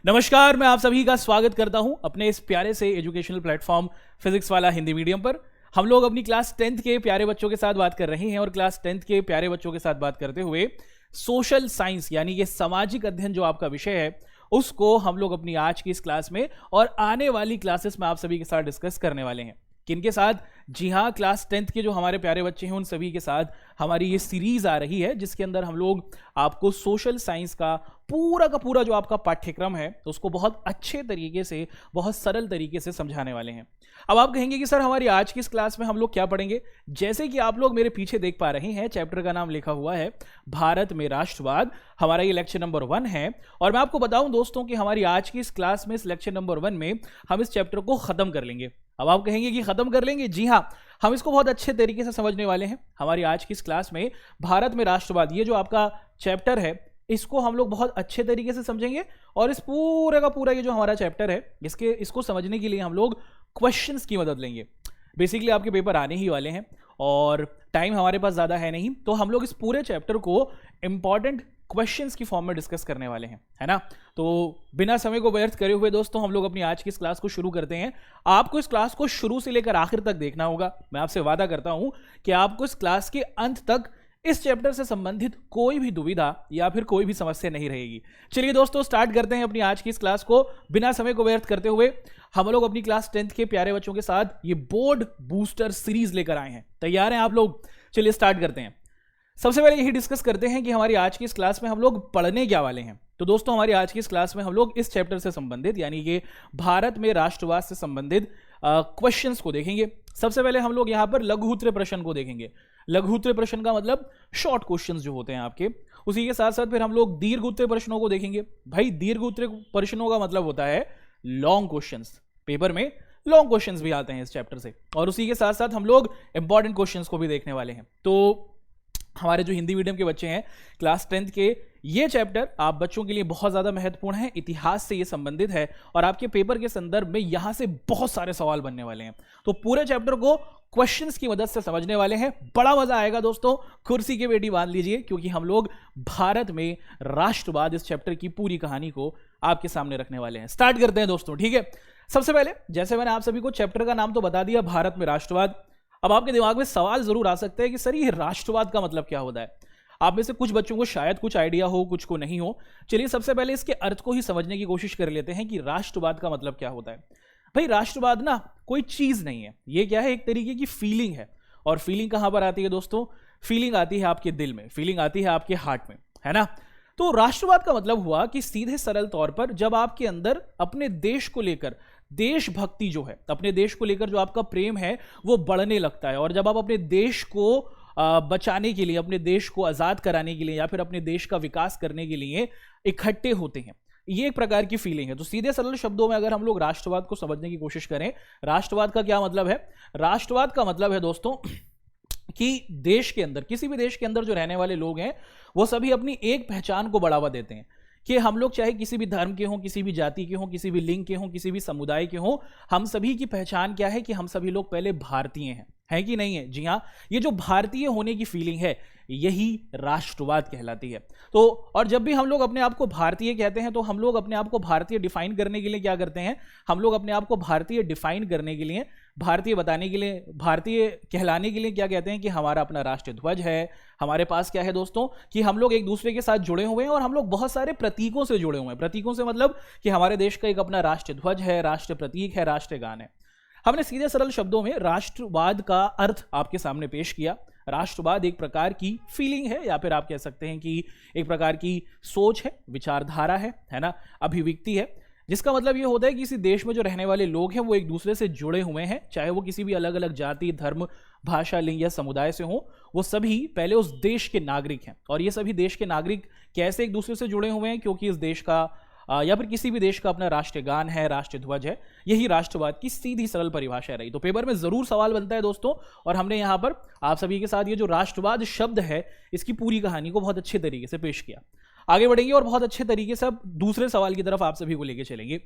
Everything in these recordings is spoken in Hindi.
नमस्कार, मैं आप सभी का स्वागत करता हूं अपने इस प्यारे से एजुकेशनल प्लेटफॉर्म फिजिक्स वाला हिंदी मीडियम पर। हम लोग अपनी क्लास 10th के प्यारे बच्चों के साथ बात कर रहे हैं और क्लास 10th के प्यारे बच्चों के साथ बात करते हुए सोशल साइंस यानी कि सामाजिक अध्ययन जो आपका विषय है उसको हम लोग अपनी आज की इस क्लास में और आने वाली क्लासेस में आप सभी के साथ डिस्कस करने वाले हैं। किनके साथ? जी हाँ, क्लास 10th के जो हमारे प्यारे बच्चे हैं उन सभी के साथ हमारी ये सीरीज आ रही है जिसके अंदर हम लोग आपको सोशल साइंस का पूरा जो आपका पाठ्यक्रम है तो उसको बहुत अच्छे तरीके से, बहुत सरल तरीके से समझाने वाले हैं। अब आप कहेंगे कि सर हमारी आज की इस क्लास में हम लोग क्या पढ़ेंगे? जैसे कि आप लोग मेरे पीछे देख पा रहे हैं, चैप्टर का नाम लिखा हुआ है भारत में राष्ट्रवाद। हमारा ये लेक्चर नंबर 1 है और मैं आपको बताऊं दोस्तों कि हमारी आज की इस क्लास में, इस लेक्चर नंबर 1 में हम इस चैप्टर को खत्म कर लेंगे। अब आप कहेंगे कि खत्म कर लेंगे? जी हाँ, हम इसको बहुत अच्छे तरीके से समझने वाले हैं। हमारी आज की इस क्लास में भारत में राष्ट्रवाद, ये जो आपका चैप्टर है इसको हम लोग बहुत अच्छे तरीके से समझेंगे और इस पूरे का पूरा ये जो हमारा चैप्टर है इसको समझने के लिए हम लोग क्वेश्चंस की मदद लेंगे। बेसिकली आपके पेपर आने ही वाले हैं और टाइम हमारे पास ज़्यादा है नहीं, तो हम लोग इस पूरे चैप्टर को इंपॉर्टेंट क्वेश्चंस की फॉर्म में डिस्कस करने वाले हैं, है ना। तो बिना समय को व्यर्थ करे हुए दोस्तों हम लोग अपनी आज की इस क्लास को शुरू करते हैं। आपको इस क्लास को शुरू से लेकर आखिर तक देखना होगा। मैं आपसे वादा करता हूं कि आपको इस क्लास के अंत तक इस चैप्टर से संबंधित कोई भी दुविधा या फिर कोई भी समस्या नहीं रहेगी। चलिए दोस्तों, स्टार्ट करते हैं अपनी आज की इस क्लास को बिना समय को व्यर्थ करते हुए। हम लोग अपनी क्लास 10th के प्यारे बच्चों के साथ ये बोर्ड बूस्टर सीरीज लेकर आए हैं। तैयार हैं आप लोग? चलिए स्टार्ट करते हैं। सबसे पहले यही डिस्कस करते हैं कि हमारी आज की इस क्लास में हम लोग पढ़ने क्या वाले हैं। तो दोस्तों हमारी आज की इस क्लास में हम लोग इस चैप्टर से संबंधित यानी कि भारत में राष्ट्रवाद से संबंधित क्वेश्चंस को देखेंगे। सबसे पहले हम लोग यहाँ पर लघुत्तरीय प्रश्न को देखेंगे। लघुत्तरीय प्रश्न का मतलब शॉर्ट क्वेश्चंस जो होते हैं आपके। उसी के साथ साथ फिर हम लोग दीर्घ उत्तरीय प्रश्नों को देखेंगे। भाई दीर्घ उत्तरीय प्रश्नों का मतलब होता है लॉन्ग क्वेश्चंस। पेपर में लॉन्ग क्वेश्चंस भी आते हैं इस चैप्टर से और उसी के साथ साथ हम लोग इंपॉर्टेंट क्वेश्चंस को भी देखने वाले हैं। तो हमारे जो हिंदी मीडियम के बच्चे हैं क्लास 10th के, ये चैप्टर आप बच्चों के लिए बहुत ज़्यादा महत्वपूर्ण है। इतिहास से ये संबंधित है और आपके पेपर के संदर्भ में यहाँ से बहुत सारे सवाल बनने वाले हैं। तो पूरे चैप्टर को क्वेश्चंस की मदद से समझने वाले हैं। बड़ा मजा आएगा दोस्तों। कुर्सी के बेटी बांध लीजिए क्योंकि हम लोग भारत में राष्ट्रवाद इस चैप्टर की पूरी कहानी को आपके सामने रखने वाले हैं। स्टार्ट करते हैं दोस्तों, ठीक है। सबसे पहले जैसे मैंने आप सभी को चैप्टर का नाम तो बता दिया, भारत में राष्ट्रवाद। अब आपके दिमाग में सवाल जरूर आ सकता है कि सर ये राष्ट्रवाद का मतलब क्या होता है। आप में से कुछ बच्चों को शायद कुछ आइडिया हो, कुछ को नहीं हो। चलिए सबसे पहले इसके अर्थ को ही समझने की कोशिश कर लेते हैं कि राष्ट्रवाद का मतलब क्या होता है। भाई राष्ट्रवाद ना कोई चीज नहीं है, ये क्या है, एक तरीके की फीलिंग है। और फीलिंग कहां पर आती है दोस्तों? फीलिंग आती है आपके दिल में, फीलिंग आती है आपके हार्ट में, है ना। तो राष्ट्रवाद का मतलब हुआ कि सीधे सरल तौर पर जब आपके अंदर अपने देश को लेकर देशभक्ति जो है, अपने देश को लेकर जो आपका प्रेम है वो बढ़ने लगता है और जब आप अपने देश को बचाने के लिए, अपने देश को आजाद कराने के लिए या फिर अपने देश का विकास करने के लिए इकट्ठे होते हैं, ये एक प्रकार की फीलिंग है। तो सीधे सरल शब्दों में अगर हम लोग राष्ट्रवाद को समझने की कोशिश करें, राष्ट्रवाद का क्या मतलब है? राष्ट्रवाद का मतलब है दोस्तों कि देश के अंदर, किसी भी देश के अंदर जो रहने वाले लोग हैं वो सभी अपनी एक पहचान को बढ़ावा देते हैं कि हम लोग चाहे किसी भी धर्म के हों, किसी भी जाति के हों, किसी भी लिंग के हों, किसी भी समुदाय के हों, हम सभी की पहचान क्या है कि हम सभी लोग पहले भारतीय हैं, है कि नहीं है? जी हाँ, ये जो भारतीय होने की फीलिंग है यही राष्ट्रवाद कहलाती है। तो और जब भी हम लोग अपने आप को भारतीय कहते हैं तो हम लोग अपने आप को भारतीय डिफाइन करने के लिए क्या करते हैं? हम लोग अपने आप को भारतीय डिफाइन करने के लिए, भारतीय बताने के लिए, भारतीय कहलाने के लिए क्या कहते हैं कि हमारा अपना राष्ट्रीय ध्वज है। हमारे पास क्या है दोस्तों कि हम लोग एक दूसरे के साथ जुड़े हुए हैं और हम लोग बहुत सारे प्रतीकों से जुड़े हुए हैं। प्रतीकों से मतलब कि हमारे देश का एक अपना राष्ट्रीय ध्वज है, राष्ट्रीय प्रतीक है, राष्ट्रीय गान है। हमने सीधे सरल शब्दों में राष्ट्रवाद का अर्थ आपके सामने पेश किया। राष्ट्रवाद एक प्रकार की फीलिंग है या फिर आप कह सकते हैं कि एक प्रकार की सोच है, विचारधारा है ना, अभिव्यक्ति है, जिसका मतलब ये होता है कि किसी देश में जो रहने वाले लोग हैं वो एक दूसरे से जुड़े हुए हैं, चाहे वो किसी भी अलग अलग जाति, धर्म, भाषा, लिंग या समुदाय से हो, वो सभी पहले उस देश के नागरिक हैं। और ये सभी देश के नागरिक कैसे एक दूसरे से जुड़े हुए हैं? क्योंकि इस देश का या फिर किसी भी देश का अपना राष्ट्रीय गान है, राष्ट्रीय ध्वज है। यही राष्ट्रवाद की सीधी सरल परिभाषा रही। तो पेपर में जरूर सवाल बनता है दोस्तों और हमने यहां पर आप सभी के साथ ये जो राष्ट्रवाद शब्द है इसकी पूरी कहानी को बहुत अच्छे तरीके से पेश किया। आगे बढ़ेंगे और बहुत अच्छे तरीके से अब दूसरे सवाल की तरफ आप सभी को लेकर चलेंगे।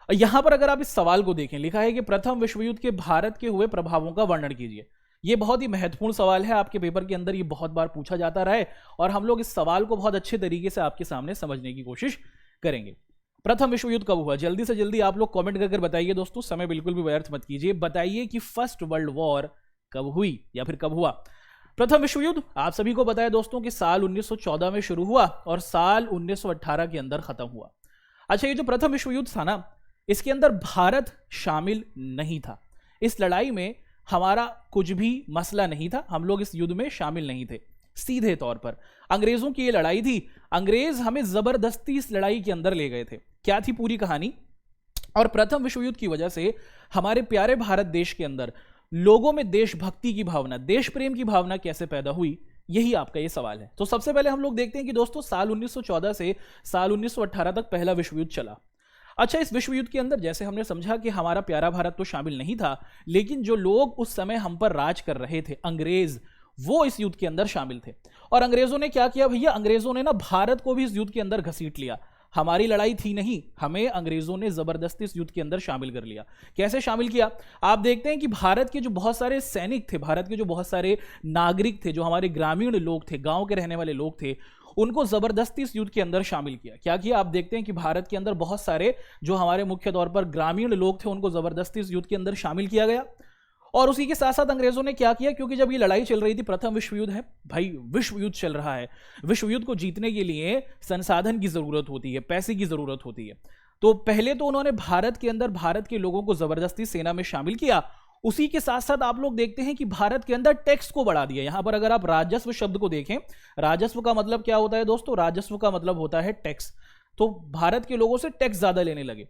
यहां पर अगर आप इस सवाल को देखें, लिखा है कि प्रथम विश्व युद्ध के भारत के हुए प्रभावों का वर्णन कीजिए। ये बहुत ही महत्वपूर्ण सवाल है, आपके पेपर के अंदर ये बहुत बार पूछा जाता रहा है और हम लोग इस सवाल को बहुत अच्छे तरीके से आपके सामने समझने की कोशिश करेंगे। प्रथम विश्व युद्ध कब हुआ? जल्दी से जल्दी आप लोग कमेंट करके बताइए दोस्तों, समय बिल्कुल भी व्यर्थ मत कीजिए। बताइए कि फर्स्ट वर्ल्ड वॉर कब हुई या फिर कब हुआ। प्रथम विश्व युद्ध आप सभी को पता है दोस्तों कि साल 1914 में शुरू हुआ और साल 1918 के अंदर खत्म हुआ। अच्छा, ये जो प्रथम विश्व युद्ध था ना, इसके अंदर भारत शामिल नहीं था। इस लड़ाई में हमारा कुछ भी मसला नहीं था, हम लोग इस युद्ध में शामिल नहीं थे। सीधे तौर पर अंग्रेजों की ये लड़ाई थी, अंग्रेज हमें जबरदस्ती इस लड़ाई के अंदर ले गए थे। क्या थी पूरी कहानी? और प्रथम विश्व युद्ध की वजह से हमारे प्यारे भारत देश के अंदर लोगों में देशभक्ति की भावना, देश प्रेम की भावना कैसे पैदा हुई, यही आपका ये सवाल है। तो सबसे पहले हम लोग देखते हैं कि दोस्तों साल 1914 से साल 1918 तक पहला विश्व युद्ध चला। अच्छा, इस विश्व युद्ध के अंदर जैसे हमने समझा कि हमारा प्यारा भारत तो शामिल नहीं था, लेकिन जो लोग उस समय हम पर राज कर रहे थे, अंग्रेज, वो इस युद्ध के अंदर शामिल थे। और अंग्रेजों ने क्या किया भैया? अंग्रेजों ने ना भारत को भी इस युद्ध के अंदर घसीट लिया। हमारी लड़ाई थी नहीं, हमें अंग्रेजों ने जबरदस्ती इस युद्ध के अंदर शामिल कर लिया। कैसे शामिल किया? आप देखते हैं कि भारत के जो बहुत सारे सैनिक थे, भारत के जो बहुत सारे नागरिक थे, जो हमारे ग्रामीण लोग थे, गांव के रहने वाले लोग थे, उनको जबरदस्ती इस युद्ध के अंदर शामिल किया। क्या किया? आप देखते हैं कि भारत के अंदर बहुत सारे जो हमारे मुख्य तौर पर ग्रामीण लोग थे, उनको जबरदस्ती इस युद्ध के अंदर शामिल किया गया। और उसी के साथ साथ अंग्रेजों ने क्या किया, क्योंकि जब ये लड़ाई चल रही थी, प्रथम विश्व युद्ध है भाई, विश्व युद्ध चल रहा है, विश्व युद्ध को जीतने के लिए संसाधन की जरूरत होती है, पैसे की जरूरत होती है। तो पहले तो उन्होंने भारत के अंदर भारत के लोगों को जबरदस्ती सेना में शामिल किया। उसी के साथ साथ आप लोग देखते हैं कि भारत के अंदर टैक्स को बढ़ा दिया। यहां पर अगर आप राजस्व शब्द को देखें, राजस्व का मतलब क्या होता है दोस्तों? राजस्व का मतलब होता है टैक्स। तो भारत के लोगों से टैक्स ज्यादा लेने लगे।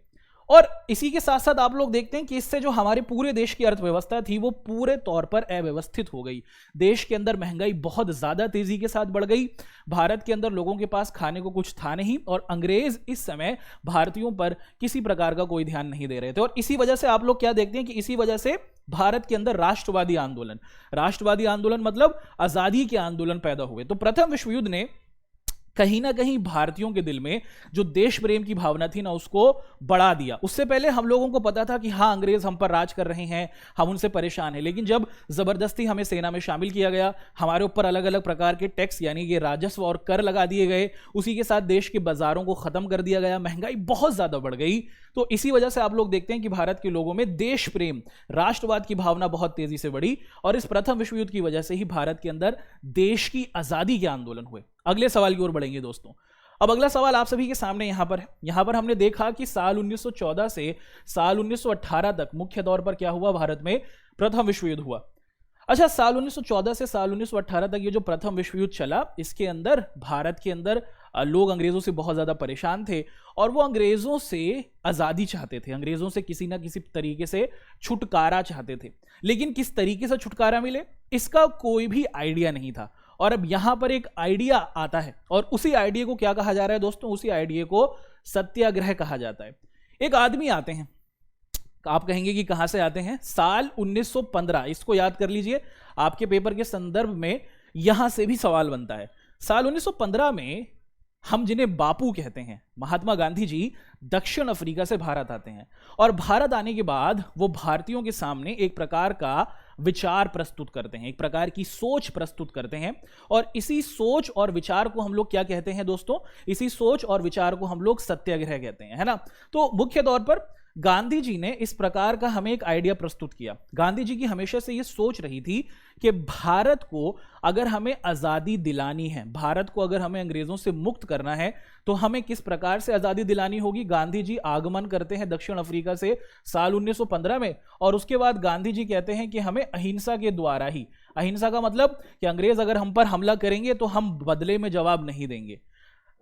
और इसी के साथ साथ आप लोग देखते हैं कि इससे जो हमारे पूरे देश की अर्थव्यवस्था थी, वो पूरे तौर पर अव्यवस्थित हो गई। देश के अंदर महंगाई बहुत ज्यादा तेजी के साथ बढ़ गई। भारत के अंदर लोगों के पास खाने को कुछ था नहीं, और अंग्रेज इस समय भारतीयों पर किसी प्रकार का कोई ध्यान नहीं दे रहे थे। और इसी वजह से आप लोग क्या देखते हैं कि इसी वजह से भारत के अंदर राष्ट्रवादी आंदोलन मतलब आजादी के आंदोलन पैदा हुए। तो प्रथम विश्व युद्ध ने कहीं ना कहीं भारतीयों के दिल में जो देश प्रेम की भावना थी ना, उसको बढ़ा दिया। उससे पहले हम लोगों को पता था कि हाँ, अंग्रेज हम पर राज कर रहे हैं, हम उनसे परेशान हैं, लेकिन जब जबरदस्ती हमें सेना में शामिल किया गया, हमारे ऊपर अलग अलग प्रकार के टैक्स यानी कि राजस्व और कर लगा दिए गए, उसी के साथ देश के बाजारों को खत्म कर दिया गया, महंगाई बहुत ज्यादा बढ़ गई। तो इसी वजह से आप लोग देखते हैं कि भारत के लोगों में देश प्रेम, राष्ट्रवाद की भावना बहुत तेजी से बढ़ी, और इस प्रथम विश्व युद्ध की वजह से ही भारत के अंदर देश की आजादी के आंदोलन हुए। अगले सवाल की ओर बढ़ेंगे दोस्तों। अब अगला सवाल आप सभी के सामने यहां पर है। यहां पर हमने देखा कि साल 1914 से साल 1918 तक मुख्य तौर पर क्या हुआ? भारत में प्रथम विश्व युद्ध हुआ। अच्छा, साल 1914 से साल 1918 तक ये जो प्रथम विश्व युद्ध चला, इसके अंदर भारत के अंदर लोग अंग्रेजों से बहुत ज्यादा परेशान थे, और वो अंग्रेजों से आजादी चाहते थे, अंग्रेजों से किसी ना किसी तरीके से छुटकारा चाहते थे। लेकिन किस तरीके से छुटकारा मिले, इसका कोई भी आइडिया नहीं था। और अब यहां पर एक आइडिया आता है, और उसी आइडिया को क्या कहा जा रहा है दोस्तों? उसी आइडिया को सत्याग्रह कहा जाता है। एक आदमी आते हैं, आप कहेंगे कि कहां से आते हैं? साल 1915, इसको याद कर लीजिए, आपके पेपर के संदर्भ में यहां से भी सवाल बनता है। साल 1915 में हम जिन्हें बापू कहते हैं, महात्मा गांधी जी, दक्षिण अफ्रीका से भारत आते हैं। और भारत आने के बाद वो भारतीयों के सामने एक प्रकार का विचार प्रस्तुत करते हैं, एक प्रकार की सोच प्रस्तुत करते हैं। और इसी सोच और विचार को हम लोग क्या कहते हैं दोस्तों? इसी सोच और विचार को हम लोग सत्याग्रह कहते हैं, है ना? तो मुख्य तौर पर गांधी जी ने इस प्रकार का हमें एक आइडिया प्रस्तुत किया। गांधी जी की हमेशा से यह सोच रही थी कि भारत को अगर हमें आजादी दिलानी है, भारत को अगर हमें अंग्रेजों से मुक्त करना है, तो हमें किस प्रकार से आजादी दिलानी होगी। गांधी जी आगमन करते हैं दक्षिण अफ्रीका से साल 1915 में, और उसके बाद गांधी जी कहते हैं कि हमें अहिंसा के द्वारा ही, अहिंसा का मतलब कि अंग्रेज अगर हम पर हमला करेंगे तो हम बदले में जवाब नहीं देंगे।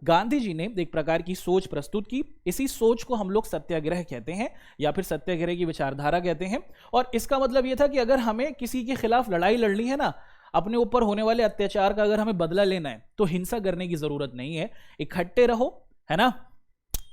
गांधी जी ने एक प्रकार की सोच प्रस्तुत की। इसी सोच को हम लोग सत्याग्रह कहते हैं, या फिर सत्याग्रह की विचारधारा कहते हैं। और इसका मतलब यह था कि अगर हमें किसी के खिलाफ लड़ाई लड़नी है ना, अपने ऊपर होने वाले अत्याचार का अगर हमें बदला लेना है, तो हिंसा करने की जरूरत नहीं है, इकट्ठे रहो, है ना,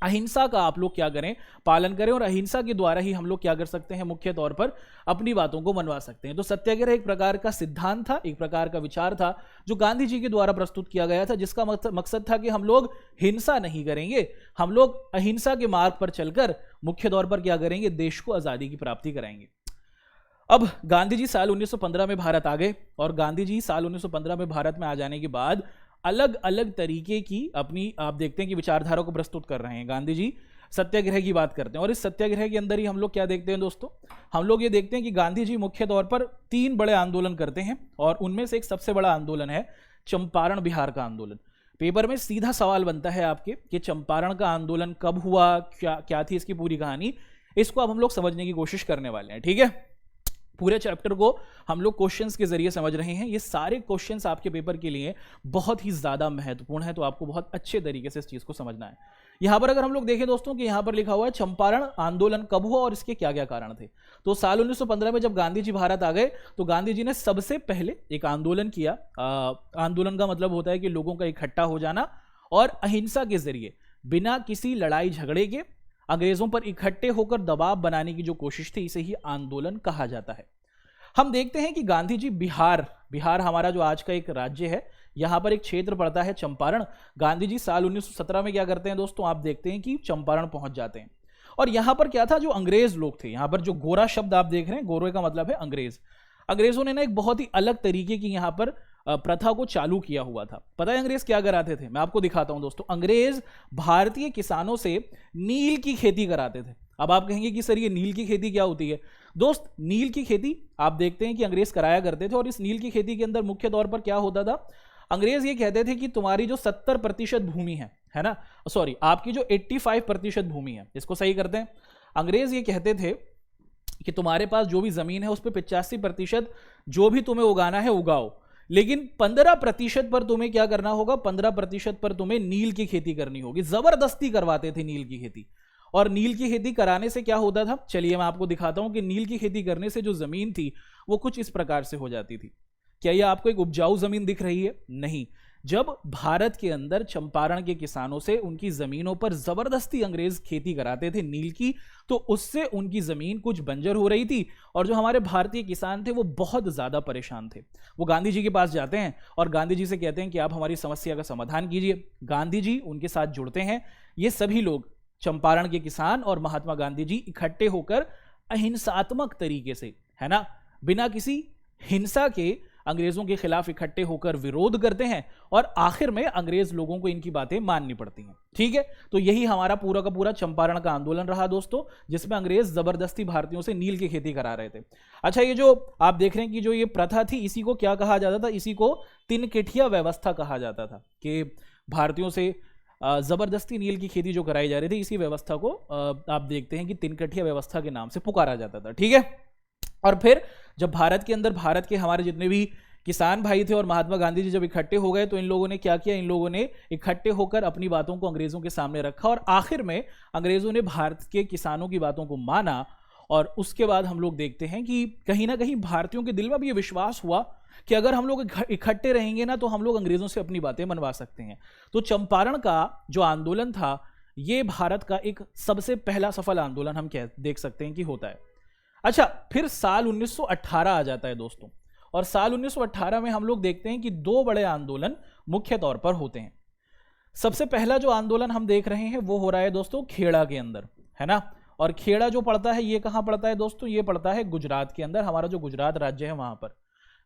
अहिंसा का आप लोग क्या करें, पालन करें, और अहिंसा के द्वारा ही हम लोग क्या कर सकते हैं, मुख्य तौर पर अपनी बातों को मनवा सकते हैं। तो सत्याग्रह एक प्रकार का सिद्धांत था, एक प्रकार का विचार था, जो गांधी जी के द्वारा प्रस्तुत किया गया था, जिसका मकसद था कि हम लोग हिंसा नहीं करेंगे, हम लोग अहिंसा के मार्ग पर चलकर मुख्य तौर पर क्या करेंगे, देश को आजादी की प्राप्ति कराएंगे। अब गांधी जी साल 1915 में भारत आ गए, और गांधी जी साल 1915 में भारत में आ जाने के बाद अलग अलग तरीके की अपनी, आप देखते हैं कि विचारधारा को प्रस्तुत कर रहे हैं गांधी जी। सत्याग्रह की बात करते हैं। और इस सत्याग्रह के अंदर ही हम लोग क्या देखते हैं दोस्तों, हम लोग ये देखते हैं कि गांधी जी मुख्य तौर पर 3 बड़े आंदोलन करते हैं और उनमें से एक सबसे बड़ा आंदोलन है चंपारण बिहार का आंदोलन। पेपर में सीधा सवाल बनता है आपके कि चंपारण का आंदोलन कब हुआ, क्या थी इसकी पूरी कहानी, इसको अब हम लोग समझने की कोशिश करने वाले हैं। ठीक है, पूरे चैप्टर को हम लोग क्वेश्चंस के जरिए समझ रहे हैं। ये सारे क्वेश्चंस आपके पेपर के लिए बहुत ही ज्यादा महत्वपूर्ण है, तो आपको बहुत अच्छे तरीके से इस चीज को समझना है। यहां पर अगर हम लोग देखें दोस्तों कि यहां पर लिखा हुआ है चंपारण आंदोलन कब हुआ और इसके क्या क्या कारण थे। तो साल 1915 में जब गांधी जी भारत आ गए तो गांधी जी ने सबसे पहले एक आंदोलन किया। आंदोलन का मतलब होता है कि लोगों का इकट्ठा हो जाना और अहिंसा के जरिए बिना किसी लड़ाई झगड़े के अंग्रेजों पर इकट्ठे होकर दबाव बनाने की जो कोशिश थी, इसे ही आंदोलन कहा जाता है। हम देखते हैं कि गांधी जी बिहार हमारा जो आज का एक राज्य है, यहां पर एक क्षेत्र पड़ता है चंपारण। गांधी जी साल 1917 में क्या करते हैं दोस्तों, आप देखते हैं कि चंपारण पहुंच जाते हैं। और यहां पर क्या था, जो अंग्रेज लोग थे, यहां पर जो गोरा शब्द आप देख रहे हैं, गोरे का मतलब है अंग्रेज। अंग्रेजों ने ना एक बहुत ही अलग तरीके की यहां पर प्रथा को चालू किया हुआ था। पता है अंग्रेज क्या कराते थे, मैं आपको दिखाता हूं दोस्तों। अंग्रेज भारतीय किसानों से नील की खेती कराते थे। अब आप कहेंगे कि सर ये नील की खेती क्या होती है। दोस्त, नील की खेती आप देखते हैं कि अंग्रेज कराया करते थे। और इस नील की खेती के अंदर मुख्य तौर पर क्या होता था, अंग्रेज ये कहते थे कि तुम्हारी जो 70% भूमि है ना, सॉरी आपकी जो 85% भूमि है, इसको सही करते हैं। अंग्रेज ये कहते थे कि तुम्हारे पास जो भी जमीन है उस पर 85% जो भी तुम्हें उगाना है उगाओ, लेकिन 15% पर तुम्हें क्या करना होगा, 15% पर तुम्हें नील की खेती करनी होगी। जबरदस्ती करवाते थे नील की खेती। और नील की खेती कराने से क्या होता था, चलिए मैं आपको दिखाता हूं कि नील की खेती करने से जो जमीन थी वो कुछ इस प्रकार से हो जाती थी। क्या ये आपको एक उपजाऊ जमीन दिख रही है? नहीं। जब भारत के अंदर चंपारण के किसानों से उनकी जमीनों पर जबरदस्ती अंग्रेज खेती कराते थे नील की, तो उससे उनकी जमीन कुछ बंजर हो रही थी और जो हमारे भारतीय किसान थे वो बहुत ज्यादा परेशान थे। वो गांधी जी के पास जाते हैं और गांधी जी से कहते हैं कि आप हमारी समस्या का समाधान कीजिए। गांधी जी उनके साथ जुड़ते हैं। ये सभी लोग, चंपारण के किसान और महात्मा गांधी जी, इकट्ठे होकर अहिंसात्मक तरीके से, है ना, बिना किसी हिंसा के अंग्रेजों के खिलाफ इकट्ठे होकर विरोध करते हैं और आखिर में अंग्रेज लोगों को इनकी बातें माननी पड़ती हैं। ठीक है, तो यही हमारा पूरा का पूरा चंपारण का आंदोलन रहा दोस्तों, जिसमें अंग्रेज जबरदस्ती भारतीयों से नील की खेती करा रहे थे। अच्छा, ये जो आप देख रहे हैं कि जो ये प्रथा थी, इसी को क्या कहा जाता था, इसी को तिनकेठिया व्यवस्था कहा जाता था, कि भारतीयों से जबरदस्ती नील की खेती जो कराई जा रही थी, इसी व्यवस्था को आप देखते हैं कि तिनकठिया व्यवस्था के नाम से पुकारा जाता था। ठीक है, और फिर जब भारत के अंदर भारत के हमारे जितने भी किसान भाई थे और महात्मा गांधी जी जब इकट्ठे हो गए, तो इन लोगों ने क्या किया, इन लोगों ने इकट्ठे होकर अपनी बातों को अंग्रेजों के सामने रखा और आखिर में अंग्रेजों ने भारत के किसानों की बातों को माना। और उसके बाद हम लोग देखते हैं कि कहीं ना कहीं भारतीयों के दिल में भी ये विश्वास हुआ कि अगर हम लोग इकट्ठे रहेंगे ना तो हम लोग अंग्रेजों से अपनी बातें मनवा सकते हैं। तो चंपारण का जो आंदोलन था, ये भारत का एक सबसे पहला सफल आंदोलन हम देख सकते हैं कि होता है। अच्छा, फिर साल 1918 आ जाता है दोस्तों, और साल 1918 में हम लोग देखते हैं कि 2 बड़े आंदोलन मुख्य तौर पर होते हैं। सबसे पहला जो आंदोलन हम देख रहे हैं वो हो रहा है दोस्तों खेड़ा के अंदर, है ना। और खेड़ा जो पड़ता है ये कहां पड़ता है दोस्तों, ये पड़ता है गुजरात के अंदर। हमारा जो गुजरात राज्य है वहां पर,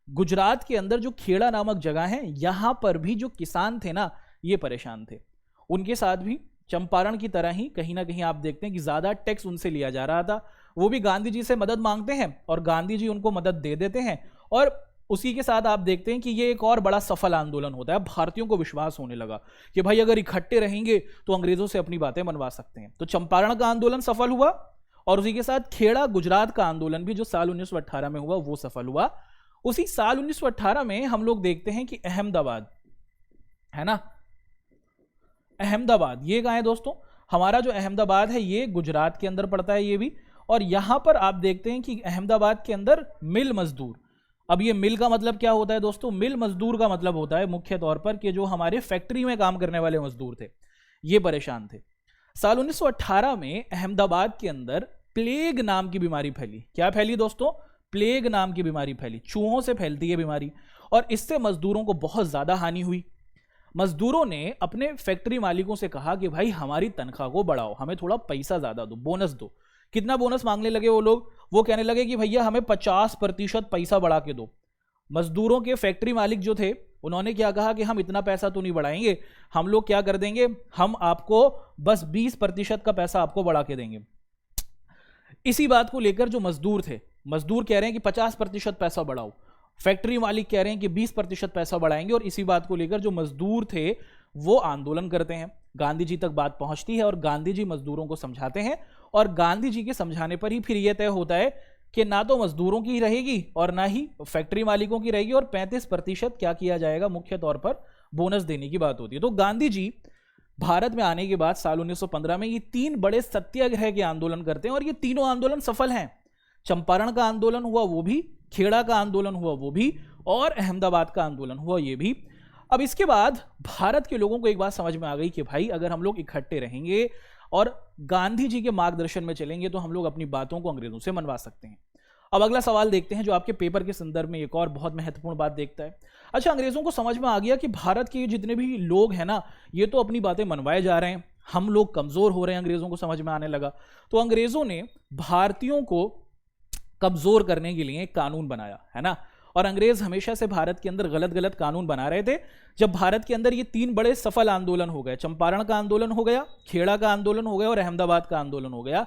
गुजरात के अंदर जो खेड़ा नामक जगह है, यहां पर भी जो किसान थे ना, ये परेशान थे। उनके साथ भी चंपारण की तरह ही कहीं ना कहीं आप देखते हैं कि ज्यादा टैक्स उनसे लिया जा रहा था। वो भी गांधी जी से मदद मांगते हैं और गांधी जी उनको मदद दे देते हैं। और उसी के साथ आप देखते हैं कि ये एक और बड़ा सफल आंदोलन होता है। भारतीयों को विश्वास होने लगा कि भाई अगर इकट्ठे रहेंगे तो अंग्रेजों से अपनी बातें मनवा सकते हैं। तो चंपारण का आंदोलन सफल हुआ और उसी के साथ खेड़ा गुजरात का आंदोलन भी जो साल 1918 में हुआ वो सफल हुआ। उसी साल 1918 में हम लोग देखते हैं कि अहमदाबाद, है ना, अहमदाबाद ये कहां है दोस्तों, हमारा जो अहमदाबाद है ये गुजरात के अंदर पड़ता है ये भी। और यहां पर आप देखते हैं कि अहमदाबाद के अंदर मिल मजदूर, अब ये मिल का मतलब क्या होता है दोस्तों, मिल मजदूर का मतलब होता है मुख्य तौर पर कि जो हमारे फैक्ट्री में काम करने वाले मजदूर थे ये परेशान थे। साल 1918 में अहमदाबाद के अंदर प्लेग नाम की बीमारी फैली। क्या फैली दोस्तों, प्लेग नाम की बीमारी फैली। चूहों से फैलती है बीमारी और इससे मजदूरों को बहुत ज्यादा हानि हुई। मजदूरों ने अपने फैक्ट्री मालिकों से कहा कि भाई हमारी तनख्वाह को बढ़ाओ, हमें थोड़ा पैसा ज्यादा दो, बोनस दो। कितना बोनस मांगने लगे वो लोग, वो कहने लगे कि भैया हमें 50% पैसा बढ़ा के दो। मजदूरों के फैक्ट्री मालिक जो थे उन्होंने क्या कहा कि हम इतना पैसा तो नहीं बढ़ाएंगे, हम लोग क्या कर देंगे, हम आपको बस 20% का पैसा आपको बढ़ा के देंगे। इसी बात को लेकर जो मजदूर थे, मजदूर कह रहे हैं कि 50% पैसा बढ़ाओ, फैक्ट्री मालिक कह रहे हैं कि 20% पैसा बढ़ाएंगे, और इसी बात को लेकर जो मजदूर थे वो आंदोलन करते हैं। गांधी जी तक बात पहुंचती है और गांधी जी मजदूरों को समझाते हैं, और गांधी जी के समझाने पर ही फिर यह तय होता है कि ना तो मजदूरों की रहेगी और ना ही फैक्ट्री मालिकों की रहेगी, और 35% क्या किया जाएगा, मुख्य तौर पर बोनस देने की बात होती है। तो गांधी जी भारत में आने के बाद साल 1915 में ये 3 बड़े सत्याग्रह के आंदोलन करते हैं, और ये तीनों आंदोलन सफल हैं। चंपारण का आंदोलन हुआ वो भी, खेड़ा का आंदोलन हुआ वो भी, और अहमदाबाद का आंदोलन हुआ ये भी। अब इसके बाद भारत के लोगों को एक बात समझ में आ गई कि भाई अगर हम लोग इकट्ठे रहेंगे और गांधी जी के मार्गदर्शन में चलेंगे तो हम लोग अपनी बातों को अंग्रेजों से मनवा सकते हैं। अब अगला सवाल देखते हैं जो आपके पेपर के संदर्भ में एक और बहुत महत्वपूर्ण बात देखता है। अच्छा, अंग्रेजों को समझ में आ गया कि भारत के जितने भी लोग हैं ना, ये तो अपनी बातें मनवाए जा रहे हैं, हम लोग कमजोर हो रहे हैं, अंग्रेजों को समझ में आने लगा। तो अंग्रेजों ने भारतीयों को कमजोर करने के लिए एक कानून बनाया, है ना। और अंग्रेज हमेशा से भारत के अंदर गलत गलत कानून बना रहे थे। जब भारत के अंदर ये 3 बड़े सफल आंदोलन हो गए, चंपारण का आंदोलन हो गया, खेड़ा का आंदोलन हो गया और अहमदाबाद का आंदोलन हो गया,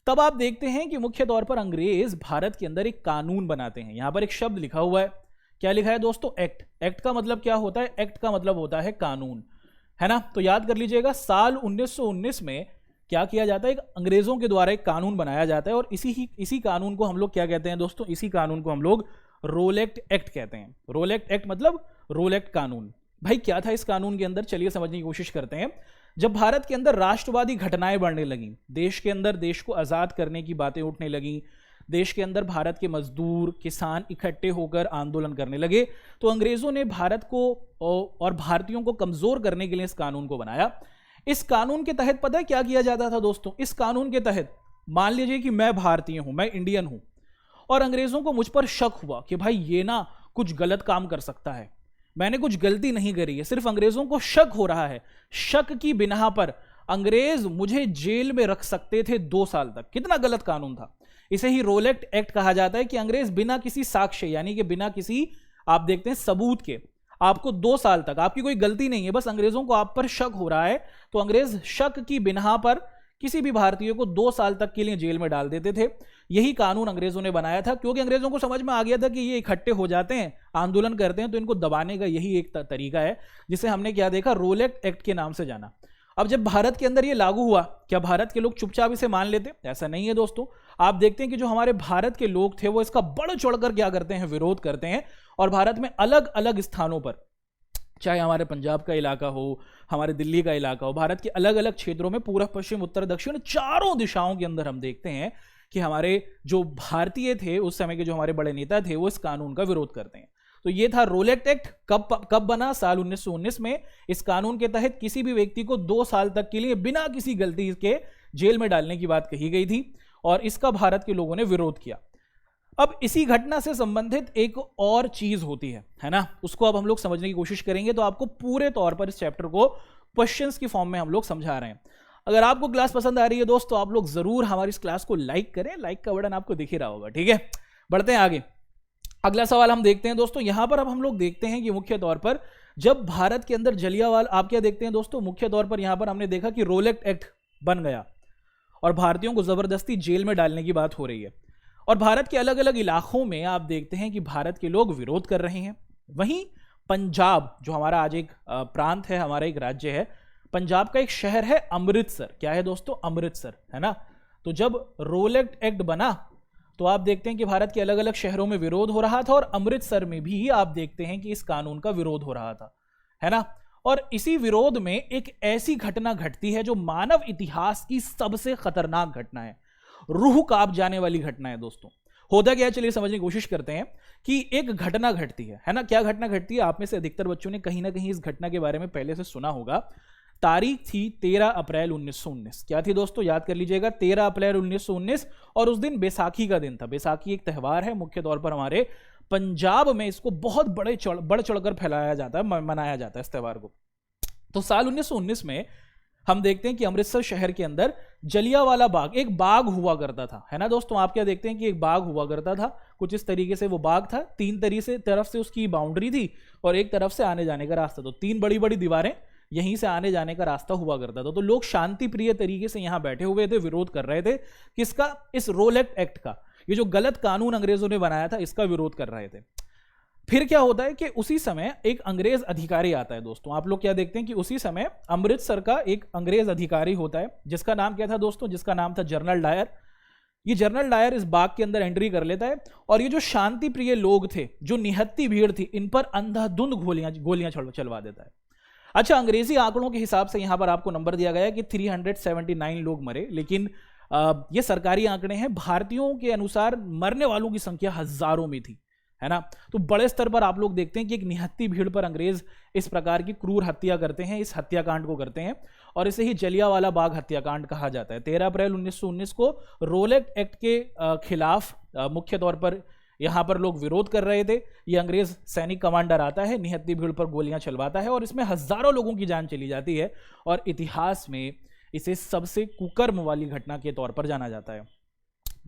तब आप देखते हैं कि मुख्य तौर पर अंग्रेज भारत के अंदर एक कानून बनाते हैं। यहां पर एक शब्द लिखा हुआ है, क्या लिखा है दोस्तों, एक्ट। एक्ट का मतलब क्या होता है, एक्ट का मतलब होता है कानून, है ना। तो याद कर लीजिएगा, साल 1919 में क्या किया जाता है, एक अंग्रेजों के द्वारा एक कानून बनाया जाता है, और इसी कानून को हम लोग क्या कहते हैं दोस्तों, इसी कानून को हम लोग रोलेक्ट एक्ट कहते हैं। रोलेक्ट एक्ट मतलब रोलेक्ट कानून। भाई क्या था इस कानून के अंदर, चलिए समझने की कोशिश करते हैं। जब भारत के अंदर राष्ट्रवादी घटनाएं बढ़ने लगी, देश के अंदर देश को आजाद करने की बातें उठने लगी, देश के अंदर भारत के मजदूर किसान इकट्ठे होकर आंदोलन करने लगे, तो अंग्रेजों ने भारत को और भारतीयों को कमजोर करने के लिए इस कानून को बनाया। इस कानून के तहत पता है क्या किया जाता था दोस्तों, इस कानून के तहत मान लीजिए कि मैं भारतीय हूं, मैं इंडियन हूं, और अंग्रेजों को मुझ पर शक हुआ कि भाई ये ना कुछ गलत काम कर सकता है, मैंने कुछ गलती नहीं करी है, सिर्फ अंग्रेजों को शक हो रहा है। शक की बिना पर अंग्रेज मुझे जेल में रख सकते थे 2 साल तक। कितना गलत कानून था। इसे ही रोलेक्ट एक्ट कहा जाता है कि अंग्रेज बिना किसी साक्ष्य, यानी कि बिना किसी आप देखते हैं सबूत के, आपको 2 साल तक, आपकी कोई गलती नहीं है, बस अंग्रेजों को आप पर शक हो रहा है, तो अंग्रेज शक की बिना पर किसी भी भारतीय को 2 साल तक के लिए जेल में डाल देते थे। यही कानून अंग्रेजों ने बनाया था, क्योंकि अंग्रेजों को समझ में आ गया था कि ये इकट्ठे हो जाते हैं, आंदोलन करते हैं, तो इनको दबाने का यही एक तरीका है, जिसे हमने क्या देखा, रोलेक्ट एक्ट के नाम से जाना। अब जब भारत के अंदर ये लागू हुआ, क्या भारत के लोग चुपचाप इसे मान लेते? ऐसा नहीं है दोस्तों। आप देखते हैं कि जो हमारे भारत के लोग थे वो इसका बढ़ चढ़कर क्या करते हैं, विरोध करते हैं, और भारत में अलग अलग स्थानों पर, चाहे हमारे पंजाब का इलाका हो, हमारे दिल्ली का इलाका हो, भारत के अलग अलग क्षेत्रों में, पूर्व पश्चिम उत्तर दक्षिण चारों दिशाओं के अंदर हम देखते हैं कि हमारे जो भारतीय थे उस समय के, जो हमारे बड़े नेता थे, वो इस कानून का विरोध करते हैं। तो ये था रोलेक्ट एक्ट। कब बना? साल 1919 में। इस कानून के तहत किसी भी व्यक्ति को 2 साल तक के लिए बिना किसी गलती के जेल में डालने की बात कही गई थी, और इसका भारत के लोगों ने विरोध किया। अब इसी घटना से संबंधित एक और चीज होती है ना, उसको अब हम लोग समझने की कोशिश करेंगे। तो आपको पूरे तौर पर इस चैप्टर को क्वेश्चंस की फॉर्म में हम लोग समझा रहे हैं। अगर आपको क्लास पसंद आ रही है दोस्तों, आप लोग जरूर हमारी इस क्लास को लाइक करें। लाइक का बटन आपको दिख ही रहा होगा, ठीक है। बढ़ते हैं आगे। अगला सवाल हम देखते हैं दोस्तों। यहां पर अब हम लोग देखते हैं कि मुख्य तौर पर जब भारत के अंदर जलियांवाला, आप क्या देखते हैं दोस्तों, मुख्य तौर पर यहां पर हमने देखा कि रोलेक्ट एक्ट बन गया और भारतीयों को जबरदस्ती जेल में डालने की बात हो रही है, और भारत के अलग अलग इलाकों में आप देखते हैं कि भारत के लोग विरोध कर रहे हैं। वहीं पंजाब, जो हमारा आज एक प्रांत है, हमारा एक राज्य है, पंजाब का एक शहर है अमृतसर। क्या है दोस्तों? अमृतसर, है ना। तो जब रोलेक्ट एक्ट बना तो आप देखते हैं कि भारत के अलग अलग शहरों में विरोध हो रहा था, और अमृतसर में भी आप देखते हैं कि इस कानून का विरोध हो रहा था, है ना। और इसी विरोध में एक ऐसी घटना घटती है जो मानव इतिहास की सबसे खतरनाक घटना है, रूह कांप जाने वाली घटना है दोस्तों। होता क्या है, चलिए समझने की कोशिश करते हैं कि एक घटना घटती है ना। क्या घटना घटती है? आप में से अधिकतर बच्चों ने कहीं ना कहीं इस घटना के बारे में पहले से सुना होगा। तारीख थी 13 अप्रैल 1919। क्या थी दोस्तों? याद कर लीजिएगा, 13 अप्रैल 1919। और उस दिन बैसाखी का दिन था। बैसाखी एक त्यौहार है, मुख्य तौर पर हमारे पंजाब में इसको बहुत बढ़ चढ़कर फैलाया जाता है, मनाया जाता है इस त्यौहार को। तो साल 1919 में हम देखते हैं कि अमृतसर शहर के अंदर जलियांवाला बाग, एक बाग हुआ करता था, है ना दोस्तों। आप क्या देखते हैं कि एक बाग हुआ करता था, कुछ इस तरीके से वो बाग था, 3 तरफ से उसकी बाउंड्री थी और एक तरफ से आने जाने का रास्ता। तो 3 बड़ी बड़ी दीवारें, यहीं से आने जाने का रास्ता हुआ करता था। तो लोग शांति प्रिय तरीके से यहां बैठे हुए थे, विरोध कर रहे थे किसका? इस रोलेट एक्ट का। ये जो गलत कानून अंग्रेजों ने बनाया था, इसका विरोध कर रहे थे। फिर क्या होता है कि उसी समय एक अंग्रेज अधिकारी आता है दोस्तों। आप लोग क्या देखते हैं कि उसी समय अमृतसर का एक अंग्रेज अधिकारी होता है, जिसका नाम क्या था दोस्तों? जिसका नाम था जनरल डायर। ये जनरल डायर इस बाग के अंदर एंट्री कर लेता है और ये जो शांति प्रिय लोग थे, जो निहत्ती भीड़ थी, इन पर अंधाधुंध गोलियां चलवा देता है। अच्छा, अंग्रेजी आंकड़ों के हिसाब से यहां पर आपको नंबर दिया गया है कि 379 लोग मरे, लेकिन ये सरकारी आंकड़े हैं। भारतीयों के अनुसार मरने वालों की संख्या हजारों में थी, है ना। तो बड़े स्तर पर आप लोग देखते हैं कि एक निहत्ती भीड़ पर अंग्रेज इस प्रकार की क्रूर हत्या करते हैं, इस हत्याकांड को करते हैं और इसे ही जलियांवाला बाग हत्याकांड कहा जाता है। 13 अप्रैल 1919 को रोलेट एक्ट के खिलाफ मुख्य तौर पर यहां पर लोग विरोध कर रहे थे। ये अंग्रेज सैनिक कमांडर आता है, निहत्ती भीड़ पर गोलियां चलवाता है और इसमें हजारों लोगों की जान चली जाती है और इतिहास में इसे सबसे कुकर्म वाली घटना के तौर पर जाना जाता है।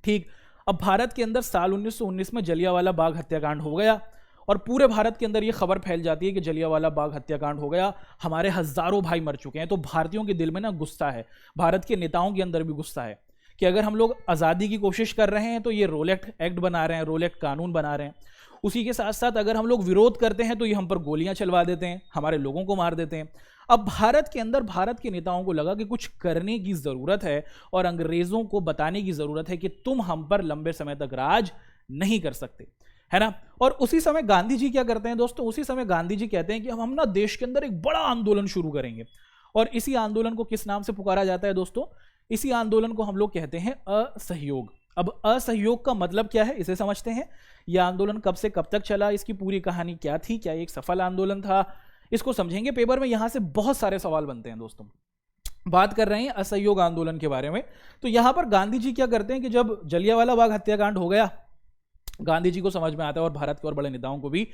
ठीक, अब भारत के अंदर साल 1919 में जलियांवाला बाग हत्याकांड हो गया और पूरे भारत के अंदर यह खबर फैल जाती है कि जलियांवाला बाग हत्याकांड हो गया, हमारे हजारों भाई मर चुके हैं। तो भारतीयों के दिल में ना गुस्सा है, भारत के नेताओं के अंदर भी गुस्सा है कि अगर हम लोग आज़ादी की कोशिश कर रहे हैं तो ये रोलेट एक्ट बना रहे हैं, रोलेट कानून बना रहे हैं। उसी के साथ साथ अगर हम लोग विरोध करते हैं तो ये हम पर गोलियां चलवा देते हैं, हमारे लोगों को मार देते हैं। अब भारत के अंदर भारत के नेताओं को लगा कि कुछ करने की जरूरत है और अंग्रेजों को बताने की जरूरत है कि तुम हम पर लंबे समय तक राज नहीं कर सकते, है ना। और उसी समय गांधी जी क्या करते हैं दोस्तों? उसी समय गांधी जी कहते हैं कि हम ना देश के अंदर एक बड़ा आंदोलन शुरू करेंगे और इसी आंदोलन को किस नाम से पुकारा जाता है दोस्तों? इसी आंदोलन को हम लोग कहते हैं असहयोग। अब असहयोग का मतलब क्या है, इसे समझते हैं। यह आंदोलन कब से कब तक चला, इसकी पूरी कहानी क्या थी, क्या एक सफल आंदोलन था, इसको समझेंगे। पेपर में यहां से बहुत सारे सवाल बनते हैं दोस्तों। बात कर रहे हैं असहयोग आंदोलन के बारे में। तो यहां पर गांधी जी क्या करते हैं कि जब जलियांवाला बाग हत्याकांड हो गया, गांधी जी को समझ में आता है और भारत के और बड़े नेताओं को भी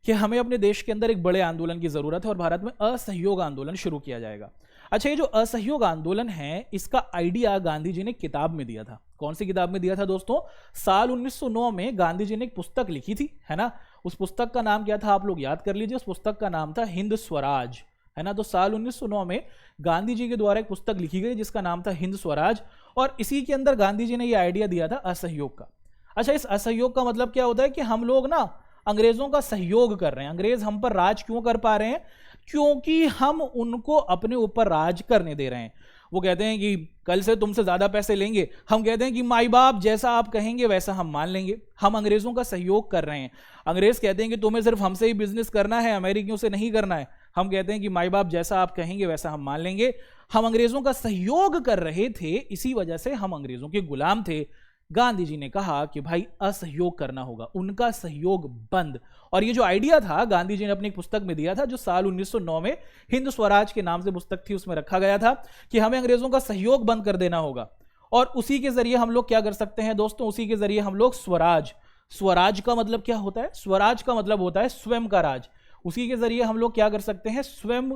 कि हमें अपने देश के अंदर एक बड़े आंदोलन की जरूरत है और भारत में असहयोग आंदोलन शुरू किया जाएगा। अच्छा, ये जो असहयोग आंदोलन है, इसका आइडिया गांधी जी ने किताब में दिया था। कौन सी किताब में दिया था दोस्तों? साल 1909 में गांधी जी ने एक पुस्तक लिखी थी, है ना। उस पुस्तक का नाम क्या था, आप लोग याद कर लीजिए। उस पुस्तक का नाम था हिंद स्वराज, है ना। तो साल 1909 में गांधी जी के द्वारा एक पुस्तक लिखी गई जिसका नाम था हिंद स्वराज और इसी के अंदर गांधी जी ने यह आइडिया दिया था असहयोग का। अच्छा, इस असहयोग का मतलब क्या होता है कि हम लोग ना अंग्रेजों का सहयोग कर रहे हैं। अंग्रेज हम पर राज क्यों कर पा रहे हैं? क्योंकि हम उनको अपने ऊपर राज करने दे रहे हैं। वो कहते हैं कि कल से तुमसे ज्यादा पैसे लेंगे, हम कहते हैं कि माई बाप जैसा आप कहेंगे वैसा हम मान लेंगे। हम अंग्रेजों का सहयोग कर रहे हैं। अंग्रेज कहते हैं कि तुम्हें सिर्फ हमसे ही बिजनेस करना है, अमेरिकियों से नहीं करना है। हम कहते हैं कि माई बाप जैसा आप कहेंगे वैसा हम मान लेंगे। हम अंग्रेजों का सहयोग कर रहे थे, इसी वजह से हम अंग्रेजों के गुलाम थे। गांधी जी ने कहा कि भाई असहयोग करना होगा, उनका सहयोग बंद। और ये जो आइडिया था गांधी जी ने अपनी पुस्तक में दिया था, जो साल 1909 में हिंद स्वराज के नाम से पुस्तक थी, उसमें रखा गया था कि हमें अंग्रेजों का सहयोग बंद कर देना होगा और उसी के जरिए हम लोग क्या कर सकते हैं दोस्तों? उसी के जरिए हम लोग स्वराज, स्वराज का मतलब क्या होता है? स्वराज का मतलब होता है स्वयं का राज। उसी के जरिए हम लोग क्या कर सकते हैं? स्वयं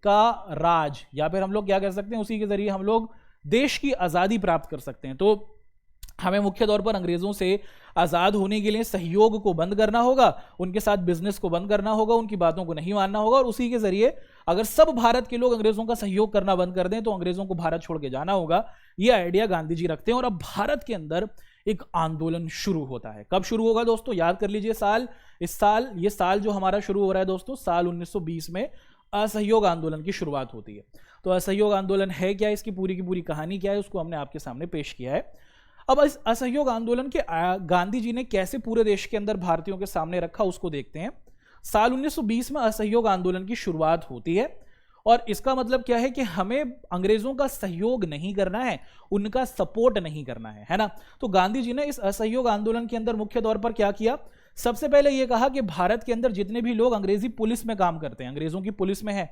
का राज, या फिर हम लोग क्या कर सकते हैं? उसी के जरिए हम लोग देश की आजादी प्राप्त कर सकते हैं। तो हमें मुख्य तौर पर अंग्रेजों से आजाद होने के लिए सहयोग को बंद करना होगा, उनके साथ बिजनेस को बंद करना होगा, उनकी बातों को नहीं मानना होगा और उसी के जरिए अगर सब भारत के लोग अंग्रेजों का सहयोग करना बंद कर दें तो अंग्रेजों को भारत छोड़ के जाना होगा। यह आइडिया गांधी जी रखते हैं और अब भारत के अंदर एक आंदोलन शुरू होता है। कब शुरू होगा दोस्तों? याद कर लीजिए साल। ये साल जो हमारा शुरू हो रहा है दोस्तों, साल 1920 में असहयोग आंदोलन की शुरुआत होती है। तो असहयोग आंदोलन है क्या, इसकी पूरी की पूरी कहानी क्या है, उसको हमने आपके सामने पेश किया है। अब इस असहयोग आंदोलन के गांधी जी ने कैसे पूरे देश के अंदर भारतीयों के सामने रखा, उसको देखते हैं। साल 1920 में असहयोग आंदोलन की शुरुआत होती है और इसका मतलब क्या है कि हमें अंग्रेजों का सहयोग नहीं करना है, उनका सपोर्ट नहीं करना है ना। तो गांधी जी ने इस असहयोग आंदोलन के अंदर मुख्य तौर पर क्या किया? सबसे पहले यह कहा कि भारत के अंदर जितने भी लोग अंग्रेजी पुलिस में काम करते हैं, अंग्रेजों की पुलिस में है,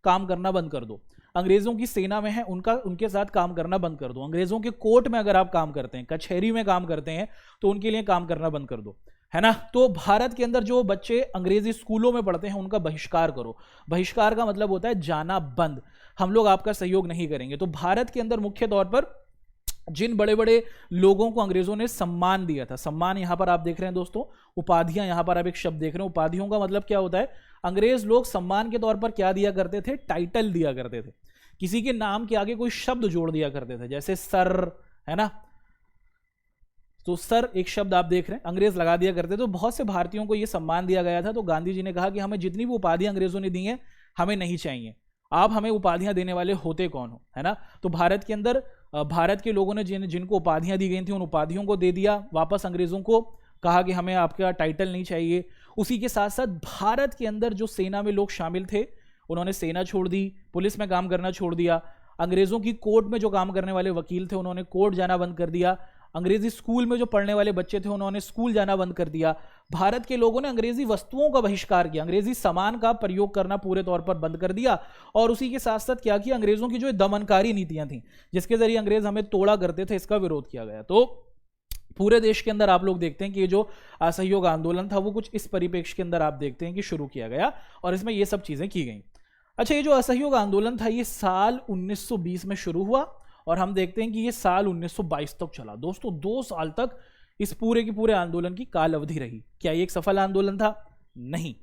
काम करना बंद कर दो। अंग्रेजों की सेना में है, उनके साथ काम करना बंद कर दो। अंग्रेजों के कोर्ट में अगर आप काम करते हैं, कचहरी में काम करते हैं, तो उनके लिए काम करना बंद कर दो। है ना। तो भारत के अंदर जो बच्चे अंग्रेजी स्कूलों में पढ़ते हैं उनका बहिष्कार करो। बहिष्कार का मतलब होता है जाना बंद, हम लोग आपका सहयोग नहीं करेंगे। तो भारत के अंदर मुख्य तौर पर जिन बड़े बड़े लोगों को अंग्रेजों ने सम्मान दिया था, सम्मान यहां पर आप देख रहे हैं दोस्तों, उपाधियां, यहां पर आप एक शब्द देख रहे हैं, उपाधियों का मतलब क्या होता है, अंग्रेज लोग सम्मान के तौर पर क्या दिया करते थे, टाइटल दिया करते थे, किसी के नाम के आगे कोई शब्द जोड़ दिया करते थे, जैसे सर, है ना। तो सर एक शब्द आप देख रहे हैं, अंग्रेज लगा दिया करते। तो बहुत से भारतीयों को यह सम्मान दिया गया था। तो गांधी जी ने कहा कि हमें जितनी भी उपाधियां अंग्रेजों ने दी हैं हमें नहीं चाहिए, आप हमें उपाधियां देने वाले होते कौन हो, है ना। तो भारत के अंदर भारत के लोगों ने जिनको उपाधियां दी गई थी उन उपाधियों को दे दिया वापस अंग्रेजों को, कहा कि हमें आपका टाइटल नहीं चाहिए। उसी के साथ साथ भारत के अंदर जो सेना में लोग शामिल थे उन्होंने सेना छोड़ दी, पुलिस में काम करना छोड़ दिया। अंग्रेजों की कोर्ट में जो काम करने वाले वकील थे उन्होंने कोर्ट जाना बंद कर दिया। अंग्रेजी स्कूल में जो पढ़ने वाले बच्चे थे उन्होंने स्कूल जाना बंद कर दिया। भारत के लोगों ने अंग्रेजी वस्तुओं का बहिष्कार किया, अंग्रेजी सामान का प्रयोग करना पूरे तौर पर बंद कर दिया। और उसी के साथ साथ क्या किया, अंग्रेजों की जो दमनकारी नीतियां थी जिसके जरिए अंग्रेज हमें तोड़ा करते थे, इसका विरोध किया गया। तो पूरे देश के अंदर आप लोग देखते हैं कि ये जो असहयोग आंदोलन था वो कुछ इस परिप्रेक्ष्य के अंदर आप देखते हैं कि शुरू किया गया और इसमें ये सब चीजें की गई। अच्छा, ये जो असहयोग आंदोलन था ये साल 1920 में शुरू हुआ और हम देखते हैं कि ये साल 1922 तक चला। दोस्तों 2 साल तक इस पूरे के पूरे आंदोलन की काल अवधि रही। क्या ये एक सफल आंदोलन था? नहीं,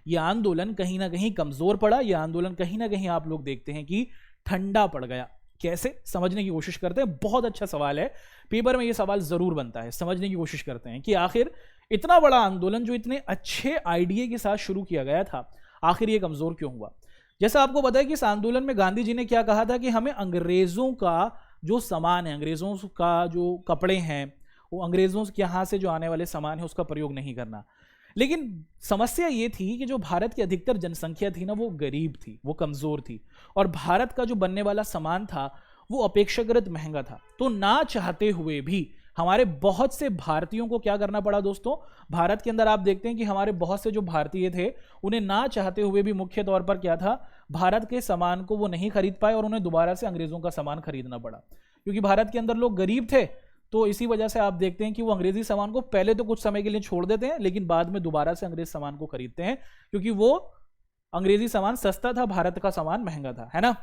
यह आंदोलन कहीं ना कहीं कमजोर पड़ा, यह आंदोलन कहीं ना कहीं आप लोग देखते हैं कि ठंडा पड़ गया। कैसे, समझने की कोशिश करते हैं। बहुत अच्छा सवाल है, पेपर में यह सवाल जरूर बनता है। समझने की कोशिश करते हैं कि आखिर इतना बड़ा आंदोलन जो इतने अच्छे आइडिया के साथ शुरू किया गया था, आखिर ये कमजोर क्यों हुआ। जैसा आपको पता है कि इस आंदोलन में गांधी जी ने क्या कहा था कि हमें अंग्रेजों का जो सामान है, अंग्रेजों का जो कपड़े हैं, वो अंग्रेजों के यहाँ से जो आने वाले सामान है उसका प्रयोग नहीं करना। लेकिन समस्या ये थी कि जो भारत की अधिकतर जनसंख्या थी ना वो गरीब थी, वो कमजोर थी और भारत का जो बनने वाला सामान था वो अपेक्षाकृत महंगा था। तो ना चाहते हुए भी हमारे बहुत से भारतीयों को क्या करना पड़ा दोस्तों, भारत के अंदर आप देखते हैं कि हमारे बहुत से जो भारतीय थे उन्हें ना चाहते हुए भी मुख्य तौर पर क्या था, भारत के सामान को वो नहीं खरीद पाए और उन्हें दोबारा से अंग्रेजों का सामान खरीदना पड़ा। क्योंकि भारत के अंदर लोग गरीब थे तो इसी वजह से आप देखते हैं कि वो अंग्रेजी सामान को पहले तो कुछ समय के लिए छोड़ देते हैं लेकिन बाद में दोबारा से अंग्रेज सामान को खरीदते हैं, क्योंकि वो अंग्रेजी सामान सस्ता था, भारत का सामान महंगा था, है ना।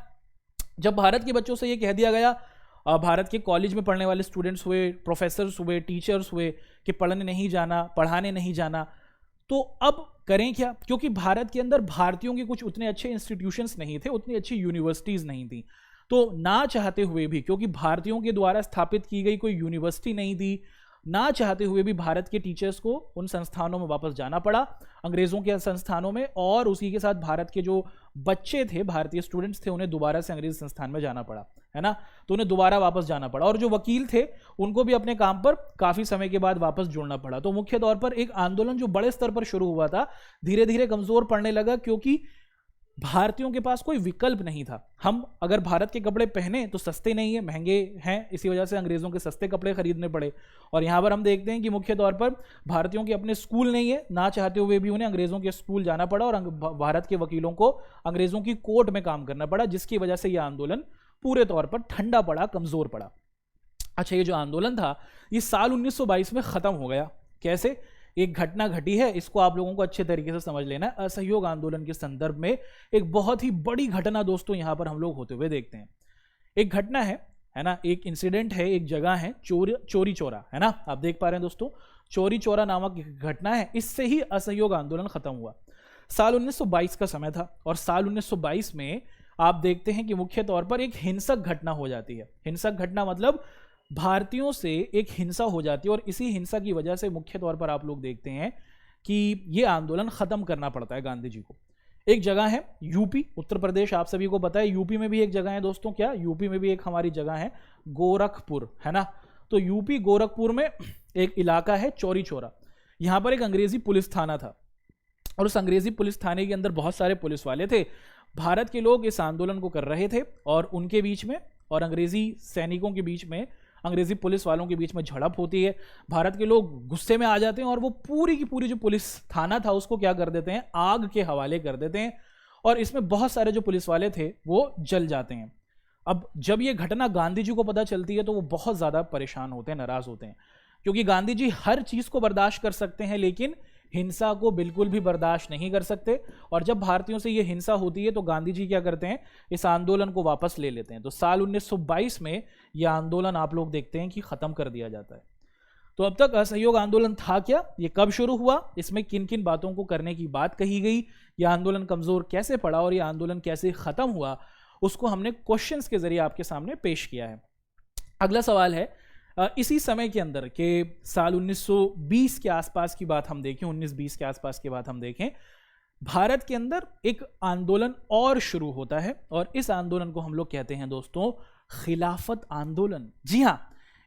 जब भारत के बच्चों से ये कह दिया गया, भारत के कॉलेज में पढ़ने वाले स्टूडेंट्स हुए, प्रोफेसर्स हुए, टीचर्स हुए कि पढ़ने नहीं जाना, पढ़ाने नहीं जाना, तो अब करें क्या। क्योंकि भारत के अंदर भारतीयों के कुछ उतने अच्छे इंस्टीट्यूशंस नहीं थे, उतनी अच्छी यूनिवर्सिटीज नहीं थी। तो ना चाहते हुए भी, क्योंकि भारतीयों के द्वारा स्थापित की गई कोई यूनिवर्सिटी नहीं थी, ना चाहते हुए भी भारत के टीचर्स को उन संस्थानों में वापस जाना पड़ा, अंग्रेजों के संस्थानों में, और उसी के साथ भारत के जो बच्चे थे, भारतीय स्टूडेंट्स थे, उन्हें दोबारा से अंग्रेजी संस्थान में जाना पड़ा, है ना। तो उन्हें दोबारा वापस जाना पड़ा और जो वकील थे उनको भी अपने काम पर काफी समय के बाद वापस जुड़ना पड़ा। तो मुख्य तौर पर एक आंदोलन जो बड़े स्तर पर शुरू हुआ था धीरे धीरे कमजोर पड़ने लगा, क्योंकि भारतीयों के पास कोई विकल्प नहीं था। हम अगर भारत के कपड़े पहने तो सस्ते नहीं है, महंगे हैं, इसी वजह से अंग्रेजों के सस्ते कपड़े खरीदने पड़े। और यहां पर हम देखते हैं कि मुख्य तौर पर भारतीयों के अपने स्कूल नहीं है, ना चाहते हुए भी उन्हें अंग्रेजों के स्कूल जाना पड़ा और भारत के वकीलों को अंग्रेजों की कोर्ट में काम करना पड़ा, जिसकी वजह से यह आंदोलन पूरे तौर पर ठंडा पड़ा, कमजोर पड़ा। अच्छा, ये जो आंदोलन था ये साल 1922 में खत्म हो गया। कैसे? एक घटना घटी है, इसको आप लोगों को अच्छे तरीके से समझ लेना है। असहयोग आंदोलन के संदर्भ में एक बहुत ही बड़ी घटना दोस्तों यहां पर हम लोग होते हुए देखते हैं। एक घटना है ना, एक इंसिडेंट है, एक जगह है चोरी चौरा, है ना, आप देख पा रहे हैं दोस्तों, चोरी चौरा नामक एक घटना है। इससे ही असहयोग आंदोलन खत्म हुआ। साल 1922 का समय था और साल 1922 में आप देखते हैं कि मुख्य तौर पर एक हिंसक घटना हो जाती है। हिंसक घटना मतलब भारतीयों से एक हिंसा हो जाती है और इसी हिंसा की वजह से मुख्य तौर पर आप लोग देखते हैं कि यह आंदोलन खत्म करना पड़ता है गांधी जी को। एक जगह है यूपी, उत्तर प्रदेश, आप सभी को पता है। यूपी में भी एक जगह है दोस्तों, क्या, यूपी में भी एक हमारी जगह है गोरखपुर, है ना। तो यूपी गोरखपुर में एक इलाका है चौरी चौरा। यहां पर एक अंग्रेजी पुलिस थाना था और उस अंग्रेजी पुलिस थाने के अंदर बहुत सारे पुलिस वाले थे। भारत के लोग इस आंदोलन को कर रहे थे और उनके बीच में और अंग्रेजी सैनिकों के बीच में, अंग्रेजी पुलिस वालों के बीच में झड़प होती है। भारत के लोग गुस्से में आ जाते हैं और वो पूरी की पूरी जो पुलिस थाना था उसको क्या कर देते हैं, आग के हवाले कर देते हैं और इसमें बहुत सारे जो पुलिस वाले थे वो जल जाते हैं। अब जब ये घटना गांधी जी को पता चलती है तो वो बहुत ज्यादा परेशान होते हैं, नाराज होते हैं। क्योंकि गांधी जी हर चीज को बर्दाश्त कर सकते हैं लेकिन हिंसा को बिल्कुल भी बर्दाश्त नहीं कर सकते। और जब भारतीयों से ये हिंसा होती है तो गांधी जी क्या करते हैं, इस आंदोलन को वापस ले लेते हैं। तो साल 1922 में यह आंदोलन आप लोग देखते हैं कि खत्म कर दिया जाता है। तो अब तक असहयोग आंदोलन था क्या, ये कब शुरू हुआ, इसमें किन किन बातों को करने की बात कही गई, यह आंदोलन कमजोर कैसे पड़ा और यह आंदोलन कैसे खत्म हुआ, उसको हमने क्वेश्चंस के जरिए आपके सामने पेश किया है। अगला सवाल है, इसी समय के अंदर के साल 1920 के आसपास की बात हम देखें, 1920 के आसपास की बात हम देखें, भारत के अंदर एक आंदोलन और शुरू होता है और इस आंदोलन को हम लोग कहते हैं दोस्तों खिलाफत आंदोलन। जी हाँ,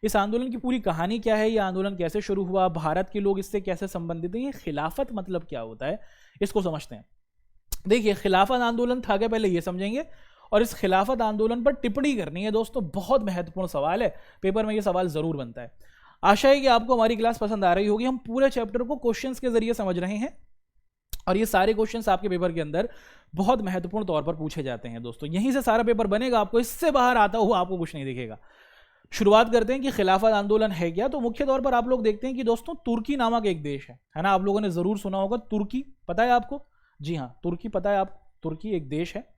इस आंदोलन की पूरी कहानी क्या है, यह आंदोलन कैसे शुरू हुआ, भारत के लोग इससे कैसे संबंधित हैं, ये खिलाफत मतलब क्या होता है, इसको समझते हैं। देखिए, खिलाफत आंदोलन था क्या, पहले ये समझेंगे और इस खिलाफत आंदोलन पर टिप्पणी करनी है दोस्तों। बहुत महत्वपूर्ण सवाल है, पेपर में ये सवाल जरूर बनता है। आशा है कि आपको हमारी क्लास पसंद आ रही होगी। हम पूरे चैप्टर को क्वेश्चंस के जरिए समझ रहे हैं और ये सारे क्वेश्चंस आपके पेपर के अंदर बहुत महत्वपूर्ण तौर पर पूछे जाते हैं दोस्तों। यहीं से सारा पेपर बनेगा, आपको इससे बाहर आता हुआ आपको कुछ नहीं दिखेगा। शुरुआत करते हैं कि खिलाफत आंदोलन है क्या। तो मुख्य तौर पर आप लोग देखते हैं कि दोस्तों तुर्की नामक एक देश है ना, आप लोगों ने जरूर सुना होगा तुर्की, पता है आपको? जी हाँ, तुर्की पता है आपको, तुर्की एक देश है।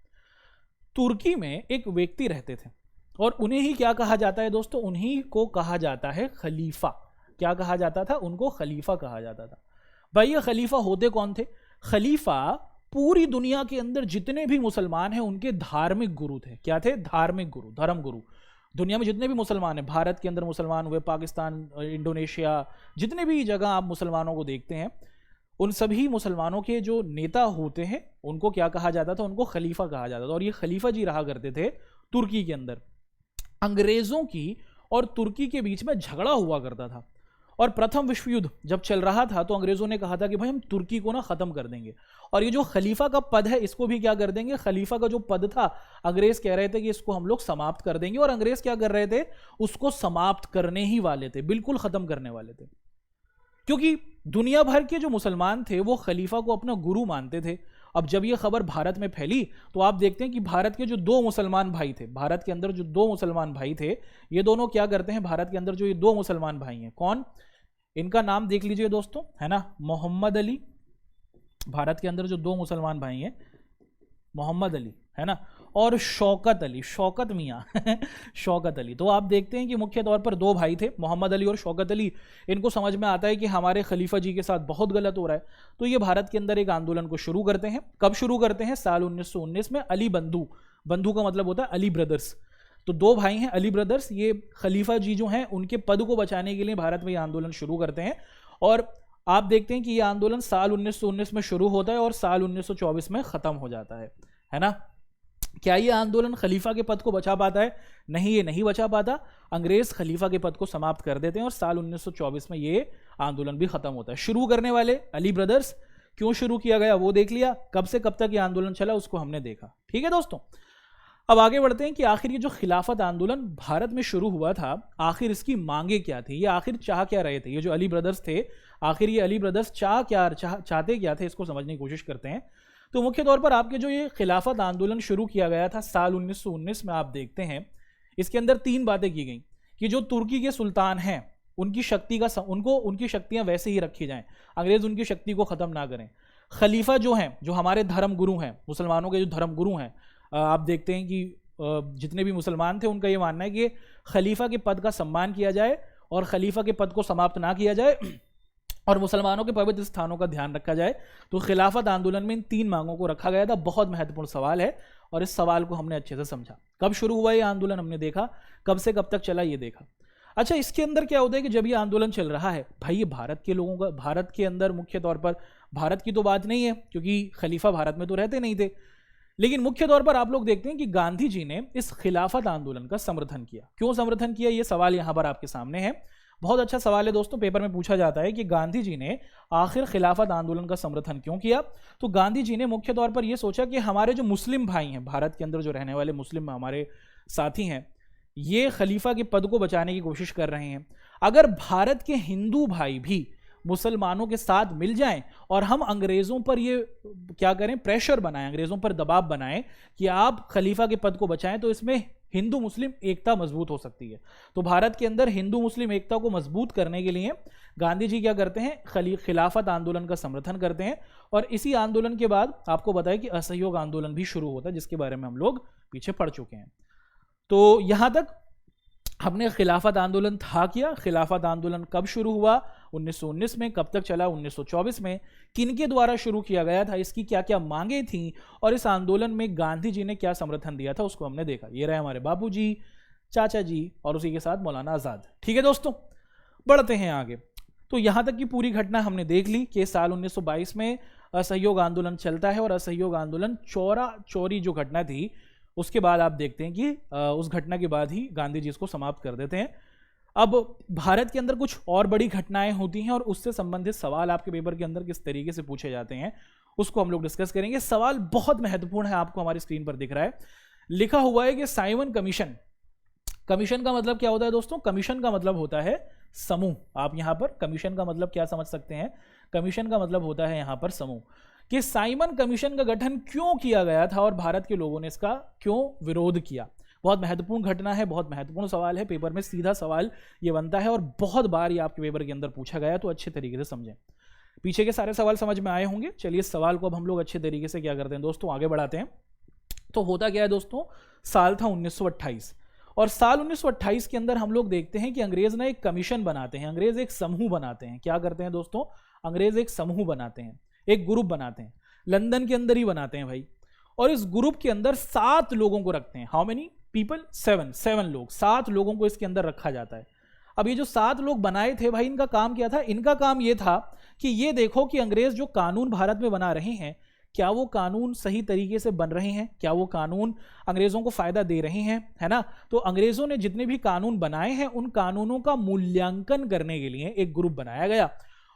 तुर्की में एक व्यक्ति रहते थे और उन्हें ही क्या कहा जाता है दोस्तों, उन्हीं को कहा जाता है खलीफा। क्या कहा जाता था? उनको खलीफा कहा जाता था। भाई ये खलीफा होते कौन थे? खलीफा पूरी दुनिया के अंदर जितने भी मुसलमान हैं उनके धार्मिक गुरु थे। क्या थे? धार्मिक गुरु, धर्म गुरु। दुनिया में जितने भी मुसलमान हैं, भारत के अंदर मुसलमान हुए, पाकिस्तान, इंडोनेशिया, जितने भी जगह आप मुसलमानों को देखते हैं, उन सभी मुसलमानों के जो नेता होते हैं उनको क्या कहा जाता था? उनको खलीफा कहा जाता था। और ये खलीफा जी रहा करते थे तुर्की के अंदर। अंग्रेजों की और तुर्की के बीच में झगड़ा हुआ करता था और प्रथम विश्व युद्ध जब चल रहा था तो अंग्रेजों ने कहा था कि भाई हम तुर्की को ना खत्म कर देंगे और ये जो खलीफा का पद है इसको भी क्या कर देंगे, खलीफा का जो पद था अंग्रेज कह रहे थे कि इसको हम लोग समाप्त कर देंगे। और अंग्रेज क्या कर रहे थे? उसको समाप्त करने ही वाले थे, बिल्कुल खत्म करने वाले थे, क्योंकि दुनिया भर के जो मुसलमान थे वो खलीफा को अपना गुरु मानते थे। अब जब ये खबर भारत में फैली तो आप देखते हैं कि भारत के जो दो मुसलमान भाई थे, भारत के अंदर जो दो मुसलमान भाई थे, ये दोनों क्या करते हैं, भारत के अंदर जो ये दो मुसलमान भाई हैं, कौन? इनका नाम देख लीजिए दोस्तों, है ना, मोहम्मद अली। भारत के अंदर जो दो मुसलमान भाई हैं, मोहम्मद अली, है ना, और शौकत अली, शौकत मियाँ शौकत अली। तो आप देखते हैं कि मुख्य तौर पर दो भाई थे, मोहम्मद अली और शौकत अली। इनको समझ में आता है कि हमारे खलीफा जी के साथ बहुत गलत हो रहा है, तो ये भारत के अंदर एक आंदोलन को शुरू करते हैं। कब शुरू करते हैं? साल 1919 में। अली बंधु, बंधु का मतलब होता है अली ब्रदर्स। तो दो भाई हैं अली ब्रदर्स, ये खलीफा जी जो हैं उनके पद को बचाने के लिए भारत में ये आंदोलन शुरू करते हैं। और आप देखते हैं कि ये आंदोलन साल 1919 में शुरू होता है और साल 1924 में खत्म हो जाता है ना। क्या ये आंदोलन खलीफा के पद को बचा पाता है? नहीं, ये नहीं बचा पाता। अंग्रेज खलीफा के पद को समाप्त कर देते हैं और साल 1924 में ये आंदोलन भी खत्म होता है। शुरू करने वाले अली ब्रदर्स, क्यों शुरू किया गया वो देख लिया, कब से कब तक ये आंदोलन चला उसको हमने देखा। ठीक है दोस्तों, अब आगे बढ़ते हैं कि आखिर ये जो खिलाफत आंदोलन भारत में शुरू हुआ था, आखिर इसकी मांगे क्या थी, ये आखिर चाह क्या रहे थे? ये जो अली ब्रदर्स थे, आखिर ये अली ब्रदर्स चाहते क्या थे, इसको समझने की कोशिश करते हैं। तो मुख्य तौर पर आपके जो ये खिलाफत आंदोलन शुरू किया गया था साल 1919 में, आप देखते हैं इसके अंदर तीन बातें की गई कि जो तुर्की के सुल्तान हैं उनकी शक्ति का उनकी शक्तियां वैसे ही रखी जाएं, अंग्रेज उनकी शक्ति को खत्म ना करें। खलीफा जो हैं, जो हमारे धर्म गुरु हैं, मुसलमानों के जो धर्म गुरु हैं, आप देखते हैं कि जितने भी मुसलमान थे उनका ये मानना है कि खलीफा के पद का सम्मान किया जाए और खलीफा के पद को समाप्त ना किया जाए और मुसलमानों के पवित्र स्थानों का ध्यान रखा जाए। तो खिलाफत आंदोलन में इन तीन मांगों को रखा गया था। बहुत महत्वपूर्ण सवाल है और इस सवाल को हमने अच्छे से समझा। कब शुरू हुआ ये आंदोलन हमने देखा, कब से कब तक चला ये देखा। अच्छा, इसके अंदर क्या होता है कि जब ये आंदोलन चल रहा है, भाई ये भारत के लोगों का, भारत के अंदर मुख्य तौर पर भारत की तो बात नहीं है क्योंकि खलीफा भारत में तो रहते नहीं थे, लेकिन मुख्य तौर पर आप लोग देखते हैं कि गांधी जी ने इस खिलाफत आंदोलन का समर्थन किया। क्यों समर्थन किया, ये सवाल यहां पर आपके सामने है। बहुत अच्छा सवाल है दोस्तों, पेपर में पूछा जाता है कि गांधी जी ने आखिर खिलाफत आंदोलन का समर्थन क्यों किया। तो गांधी जी ने मुख्य तौर पर यह सोचा कि हमारे जो मुस्लिम भाई हैं, भारत के अंदर जो रहने वाले मुस्लिम हमारे साथी हैं, ये खलीफा के पद को बचाने की कोशिश कर रहे हैं। अगर भारत के हिंदू भाई भी मुसलमानों के साथ मिल जाएं और हम अंग्रेजों पर ये क्या करें, प्रेशर बनाएं, अंग्रेजों पर दबाव बनाएं कि आप खलीफा के पद को बचाएं, तो इसमें हिंदू मुस्लिम एकता मजबूत हो सकती है। तो भारत के अंदर हिंदू मुस्लिम एकता को मजबूत करने के लिए गांधी जी क्या करते हैं, खिलाफत आंदोलन का समर्थन करते हैं। और इसी आंदोलन के बाद आपको बताया कि असहयोग आंदोलन भी शुरू होता है, जिसके बारे में हम लोग पीछे पढ़ चुके हैं। तो यहां तक हमने खिलाफत आंदोलन था किया। खिलाफत आंदोलन कब शुरू हुआ, 1919 में, कब तक चला, 1924 में, किनके द्वारा शुरू किया गया था, इसकी क्या क्या मांगे थी, और इस आंदोलन में गांधी जी ने क्या समर्थन दिया था, उसको हमने देखा। ये रहे हमारे बापूजी, चाचा जी, और उसी के साथ मौलाना आजाद। ठीक है दोस्तों, बढ़ते हैं आगे। तो यहां तक की पूरी घटना हमने देख ली कि साल 1922 में असहयोग आंदोलन चलता है, और असहयोग आंदोलन चौरी जो घटना थी, उसके बाद आप देखते हैं कि उस घटना के बाद ही गांधी जी इसको समाप्त कर देते हैं। अब भारत के अंदर कुछ और बड़ी घटनाएं होती हैं, और उससे संबंधित सवाल आपके पेपर के अंदर किस तरीके से पूछे जाते हैं उसको हम लोग डिस्कस करेंगे। सवाल बहुत महत्वपूर्ण है, आपको हमारी स्क्रीन पर दिख रहा है, लिखा हुआ है कि साइमन कमीशन। कमीशन का मतलब क्या होता है दोस्तों, कमीशन का मतलब होता है समूह। आप यहां पर कमीशन का मतलब क्या समझ सकते हैं, कमीशन का मतलब होता है यहां पर समूह। कि साइमन कमीशन का गठन क्यों किया गया था और भारत के लोगों ने इसका क्यों विरोध किया। बहुत महत्वपूर्ण घटना है, बहुत महत्वपूर्ण सवाल है, पेपर में सीधा सवाल ये बनता है, और बहुत बार ये आपके पेपर के अंदर पूछा गया, तो अच्छे तरीके से समझें। पीछे के सारे सवाल समझ में आए होंगे। चलिए इस सवाल को अब हम लोग अच्छे तरीके से क्या करते हैं दोस्तों, आगे बढ़ाते हैं। तो होता क्या है दोस्तों, साल था 1928, और साल 1928 के अंदर हम लोग देखते हैं कि अंग्रेज ने एक कमीशन बनाते हैं, अंग्रेज एक समूह बनाते हैं। क्या करते हैं दोस्तों, अंग्रेज एक समूह बनाते हैं, एक ग्रुप बनाते हैं, लंदन के अंदर ही बनाते हैं भाई। और इस ग्रुप के अंदर 7 लोगों को रखते हैं। हाउ मेनी पीपल, 7 लोग, 7 लोगों को इसके अंदर रखा जाता है। अब ये जो 7 लोग बनाए थे भाई, इनका काम क्या था, इनका काम ये था कि ये देखो कि अंग्रेज जो कानून भारत में बना रहे हैं, क्या वो कानून सही तरीके से बन रहे हैं, क्या वो कानून अंग्रेजों को फायदा दे रहे हैं, है ना। तो अंग्रेजों ने जितने भी कानून बनाए हैं, उन कानूनों का मूल्यांकन करने के लिए एक ग्रुप बनाया गया,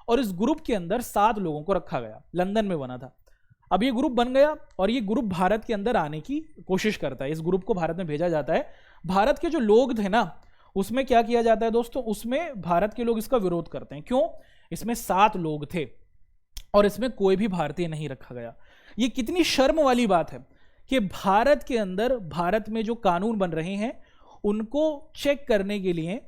और इस ग्रुप के अंदर 7 लोगों को रखा गया, लंदन में बना था। अब ये ग्रुप बन गया, और ये ग्रुप भारत के अंदर आने की कोशिश करता है, इस ग्रुप को भारत में भेजा जाता है। भारत के जो लोग थे ना, उसमें क्या किया जाता है दोस्तों, उसमें भारत के लोग इसका विरोध करते हैं। क्यों, इसमें 7 लोग थे और इसमें कोई भी भारतीय नहीं रखा गया। ये कितनी शर्म वाली बात है कि भारत के अंदर, भारत में जो कानून बन रहे हैं उनको चेक करने के लिए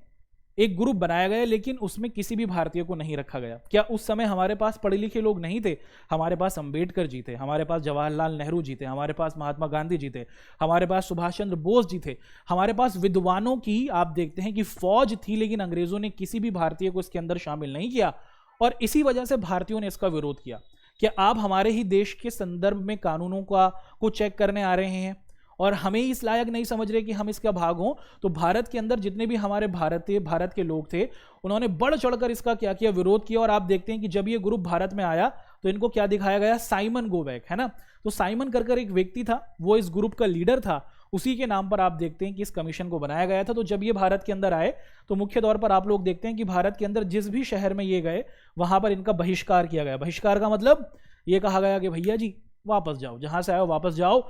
एक ग्रुप बनाया गया, लेकिन उसमें किसी भी भारतीय को नहीं रखा गया। क्या उस समय हमारे पास पढ़े लिखे लोग नहीं थे? हमारे पास अंबेडकर जी थे, हमारे पास जवाहरलाल नेहरू जी थे, हमारे पास महात्मा गांधी जी थे, हमारे पास सुभाष चंद्र बोस जी थे, हमारे पास विद्वानों की आप देखते हैं कि फौज थी, लेकिन अंग्रेजों ने किसी भी भारतीय को इसके अंदर शामिल नहीं किया, और इसी वजह से भारतीयों ने इसका विरोध किया कि आप हमारे ही देश के संदर्भ में कानूनों को चेक करने आ रहे हैं और हमें इस लायक नहीं समझ रहे कि हम इसका भाग हों। तो भारत के अंदर जितने भी हमारे भारत के लोग थे, उन्होंने बढ़ चढ़कर इसका क्या किया, विरोध किया। और आप देखते हैं कि जब ये ग्रुप भारत में आया तो इनको क्या दिखाया गया, साइमन गो बैक, है ना। तो साइमन कर एक व्यक्ति था, वो इस ग्रुप का लीडर था, उसी के नाम पर आप देखते हैं कि इस कमीशन को बनाया गया था। तो जब ये भारत के अंदर आए तो मुख्य तौर पर आप लोग देखते हैं कि भारत के अंदर जिस भी शहर में ये गए, वहां पर इनका बहिष्कार किया गया। बहिष्कार का मतलब ये कहा गया कि भैया जी वापस जाओ, जहां से आए हो वापस जाओ,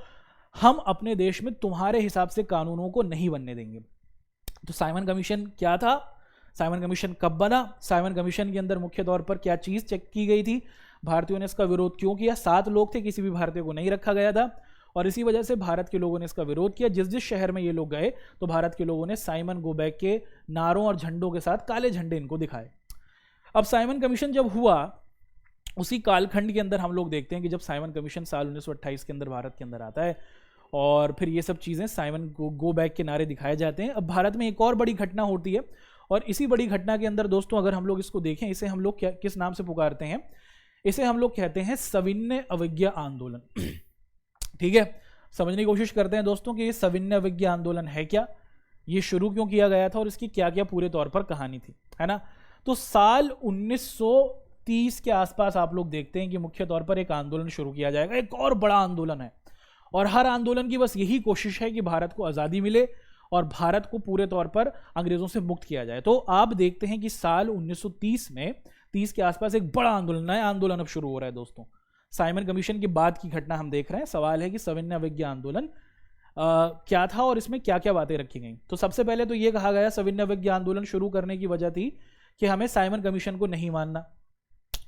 हम अपने देश में तुम्हारे हिसाब से कानूनों को नहीं बनने देंगे। तो साइमन कमीशन क्या था, साइमन कमीशन कब बना, साइमन कमीशन के अंदर मुख्य तौर पर क्या चीज चेक की गई थी, भारतीयों ने इसका विरोध क्यों किया। 7 लोग थे, किसी भी भारतीय को नहीं रखा गया था, और इसी वजह से भारत के लोगों ने इसका विरोध किया। जिस जिस शहर में ये लोग गए तो भारत के लोगों ने साइमन गो बैक के नारों और झंडों के साथ काले झंडे इनको दिखाए। अब साइमन कमीशन जब हुआ, उसी कालखंड के अंदर हम लोग देखते हैं कि जब साइमन कमीशन साल 1928 के अंदर भारत के अंदर आता है, और फिर ये सब चीज़ें साइमन गो बैक के नारे दिखाए जाते हैं। अब भारत में एक और बड़ी घटना होती है, और इसी बड़ी घटना के अंदर दोस्तों अगर हम लोग इसको देखें, इसे हम लोग किस नाम से पुकारते हैं, इसे हम लोग कहते हैं सविनय अवज्ञा आंदोलन। ठीक है, समझने की कोशिश करते हैं दोस्तों कि ये सविनय अवज्ञा आंदोलन है क्या, ये शुरू क्यों किया गया था, और इसकी क्या क्या पूरे तौर पर कहानी थी, है ना। तो साल 1930 के आसपास आप लोग देखते हैं कि मुख्य तौर पर एक आंदोलन शुरू किया जाएगा, एक और बड़ा आंदोलन है, और हर आंदोलन की बस यही कोशिश है कि भारत को आज़ादी मिले और भारत को पूरे तौर पर अंग्रेजों से मुक्त किया जाए। तो आप देखते हैं कि साल 1930 में 30 के आसपास एक बड़ा आंदोलन, नया आंदोलन अब शुरू हो रहा है दोस्तों। साइमन कमीशन के बाद की घटना हम देख रहे हैं। सवाल है कि सविनय अवज्ञा आंदोलन क्या था और इसमें क्या क्या बातें रखी गई। तो सबसे पहले तो यह कहा गया, सविनय अवज्ञा आंदोलन शुरू करने की वजह थी कि हमें साइमन कमीशन को नहीं मानना,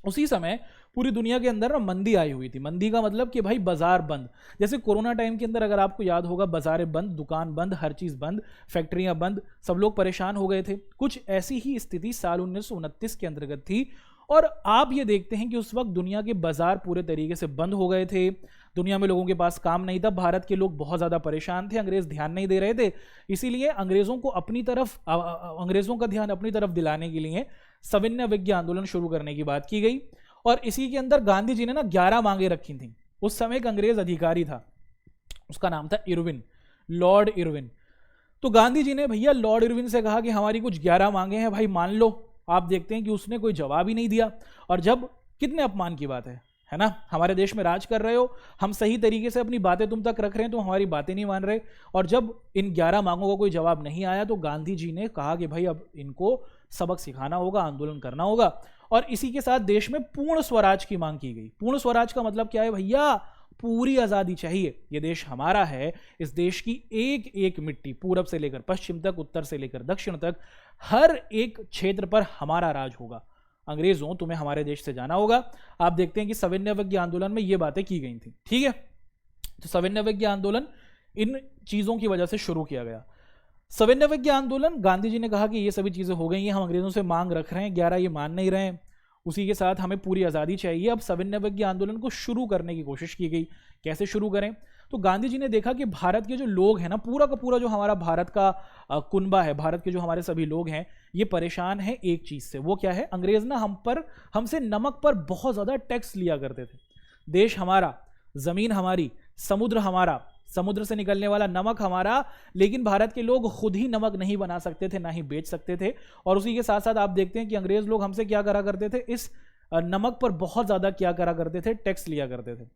उसी समय पूरी दुनिया के अंदर ना मंदी आई हुई थी। मंदी का मतलब कि भाई बाजार बंद, जैसे कोरोना टाइम के अंदर अगर आपको याद होगा, बाजारें बंद, दुकान बंद, हर चीज बंद, फैक्ट्रियां बंद, सब लोग परेशान हो गए थे। कुछ ऐसी ही स्थिति साल 1929 के अंतर्गत थी। और आप ये देखते हैं कि उस वक्त दुनिया के बाजार पूरे तरीके से बंद हो गए थे, दुनिया में लोगों के पास काम नहीं था, भारत के लोग बहुत ज्यादा परेशान थे, अंग्रेज ध्यान नहीं दे रहे थे। इसीलिए अंग्रेजों को अपनी तरफ अंग्रेजों का ध्यान अपनी तरफ दिलाने के लिए सविनय अवज्ञा आंदोलन शुरू करने की बात की गई। और इसी के अंदर गांधी जी ने ना 11 मांगे रखी थी। उस समय एक अंग्रेज अधिकारी था, उसका नाम था इरविन, लॉर्ड इरविन। तो गांधी जी ने भैया लॉर्ड इरविन से कहा कि हमारी कुछ 11 मांगे हैं भाई, मान लो। आप देखते हैं कि उसने कोई जवाब ही नहीं दिया। और जब, कितने अपमान की बात है ना, हमारे देश में राज कर रहे हो, हम सही तरीके से अपनी बातें तुम तक रख रहे हैं, तो हमारी बातें नहीं मान रहे। और जब इन 11 मांगों का कोई जवाब नहीं आया तो गांधी जी ने कहा कि भाई अब इनको सबक सिखाना होगा, आंदोलन करना होगा। और इसी के साथ देश में पूर्ण स्वराज की मांग की गई। पूर्ण स्वराज का मतलब क्या है भैया? पूरी आजादी चाहिए, ये देश हमारा है, इस देश की एक एक मिट्टी, पूरब से लेकर पश्चिम तक, उत्तर से लेकर दक्षिण तक, हर एक क्षेत्र पर हमारा राज होगा। अंग्रेजों, तुम्हें हमारे देश से जाना होगा। आप देखते हैं कि सविनय अवज्ञा आंदोलन में ये बातें की गई थी, ठीक है। तो सविनय अवज्ञा आंदोलन इन चीजों की वजह से शुरू किया गया। सविनय अवज्ञा आंदोलन, गांधी जी ने कहा कि ये सभी चीजें हो गई हैं, हम अंग्रेजों से मांग रख रहे हैं, 11 ये मान नहीं रहे हैं, उसी के साथ हमें पूरी आज़ादी चाहिए। अब सविनय अवज्ञा आंदोलन को शुरू करने की कोशिश की गई। कैसे शुरू करें? तो गांधी जी ने देखा कि भारत के जो लोग हैं ना, पूरा का पूरा जो हमारा भारत का कुनबा है, भारत के जो हमारे सभी लोग हैं, ये परेशान हैं एक चीज़ से। वो क्या है? अंग्रेज ना हमसे नमक पर बहुत ज़्यादा टैक्स लिया करते थे। देश हमारा, ज़मीन हमारी, समुद्र हमारा, समुद्र से निकलने वाला नमक हमारा, लेकिन भारत के लोग खुद ही नमक नहीं बना सकते थे, ना ही बेच सकते थे। और उसी के साथ साथ आप देखते हैं कि अंग्रेज लोग हमसे क्या करा करते थे? इस नमक पर बहुत ज्यादा क्या करा करते थे? टैक्स लिया करते थे।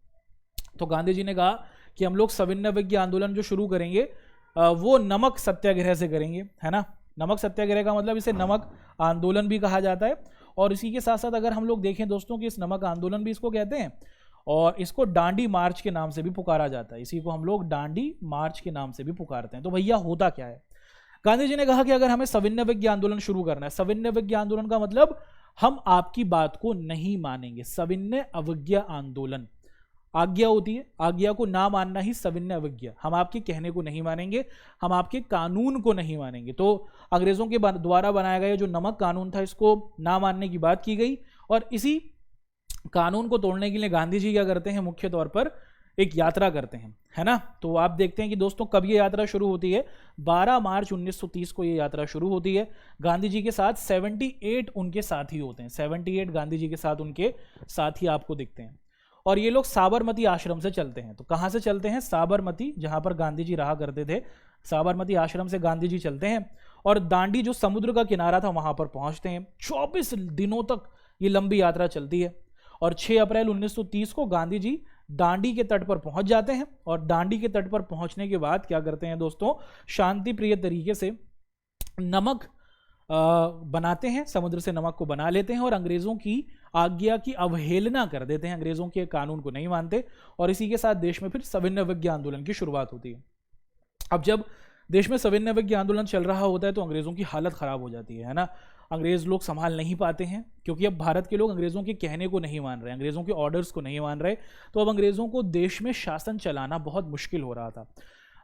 तो गांधी जी ने कहा कि हम लोग सविनय अवज्ञा आंदोलन जो शुरू करेंगे वो नमक सत्याग्रह से करेंगे, है ना। नमक सत्याग्रह का मतलब इसे नमक आंदोलन भी कहा जाता है। और इसी के साथ साथ अगर हम लोग देखें दोस्तों कि इस नमक आंदोलन भी इसको कहते हैं, और इसको डांडी मार्च के नाम से भी पुकारा जाता है। इसी को हम लोग डांडी मार्च के नाम से भी पुकारते हैं। तो भैया होता क्या है? गांधी जी ने कहा कि अगर हमें सविनय अवज्ञा आंदोलन शुरू करना है, सविनय अवज्ञा आंदोलन का मतलब हम आपकी बात को नहीं मानेंगे। सविनय अवज्ञा आंदोलन, आज्ञा होती है, आज्ञा को ना मानना ही सविनय अवज्ञा। हम आपके कहने को नहीं मानेंगे, हम आपके कानून को नहीं मानेंगे। तो अंग्रेजों के द्वारा बनाया गया जो नमक कानून था, इसको ना मानने की बात की गई। और इसी कानून को तोड़ने के लिए गांधी जी क्या करते हैं? मुख्य तौर पर एक यात्रा करते हैं, है ना। तो आप देखते हैं कि दोस्तों कब ये यात्रा शुरू होती है? 12 मार्च 1930 को ये यात्रा शुरू होती है। गांधी जी के साथ 78 उनके साथी होते हैं। 78 गांधी जी के साथ उनके साथी आपको दिखते हैं। और ये लोग साबरमती आश्रम से चलते हैं। तो कहाँ से चलते हैं? साबरमती, जहां पर गांधी जी रहा करते थे, साबरमती आश्रम से गांधी जी चलते हैं और दांडी जो समुद्र का किनारा था वहां पर पहुंचते हैं। 24 दिनों तक ये लंबी यात्रा चलती है। और 6 अप्रैल 1930 को गांधी जी दांडी के तट पर पहुंच जाते हैं। और दांडी के तट पर पहुंचने के बाद क्या करते हैं दोस्तों? शांति प्रिय तरीके से नमक बनाते हैं, समुद्र से नमक को बना लेते हैं और अंग्रेजों की आज्ञा की अवहेलना कर देते हैं, अंग्रेजों के कानून को नहीं मानते। और इसी के साथ देश में फिर सविनय अवज्ञा आंदोलन की शुरुआत होती है। अब जब देश में सविनय अवज्ञा आंदोलन चल रहा होता है तो अंग्रेजों की हालत खराब हो जाती है ना। अंग्रेज लोग संभाल नहीं पाते हैं, क्योंकि अब भारत के लोग अंग्रेजों के कहने को नहीं मान रहे, अंग्रेजों के ऑर्डर्स को नहीं मान रहे। तो अब अंग्रेजों को देश में शासन चलाना बहुत मुश्किल हो रहा था।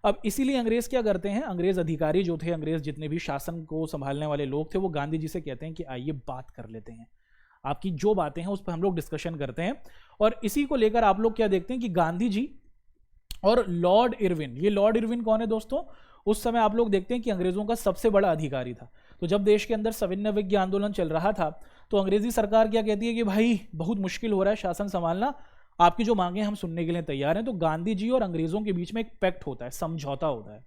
अब इसीलिए अंग्रेज क्या करते हैं? अंग्रेज अधिकारी जो थे, अंग्रेज जितने भी शासन को संभालने वाले लोग थे, वो गांधी जी से कहते हैं कि आइए बात कर लेते हैं, आपकी जो बातें हैं उस पर हम लोग डिस्कशन करते हैं। और इसी को लेकर आप लोग क्या देखते हैं कि गांधी जी और लॉर्ड इरविन, ये लॉर्ड इरविन कौन है दोस्तों? उस समय आप लोग देखते हैं कि अंग्रेजों का सबसे बड़ा अधिकारी था। तो जब देश के अंदर सविनय अवज्ञा आंदोलन चल रहा था तो अंग्रेजी सरकार क्या कहती है कि भाई बहुत मुश्किल हो रहा है शासन संभालना, आपकी जो मांगे हम सुनने के लिए तैयार हैं। तो गांधी जी और अंग्रेजों के बीच में एक पैक्ट होता है, समझौता होता है।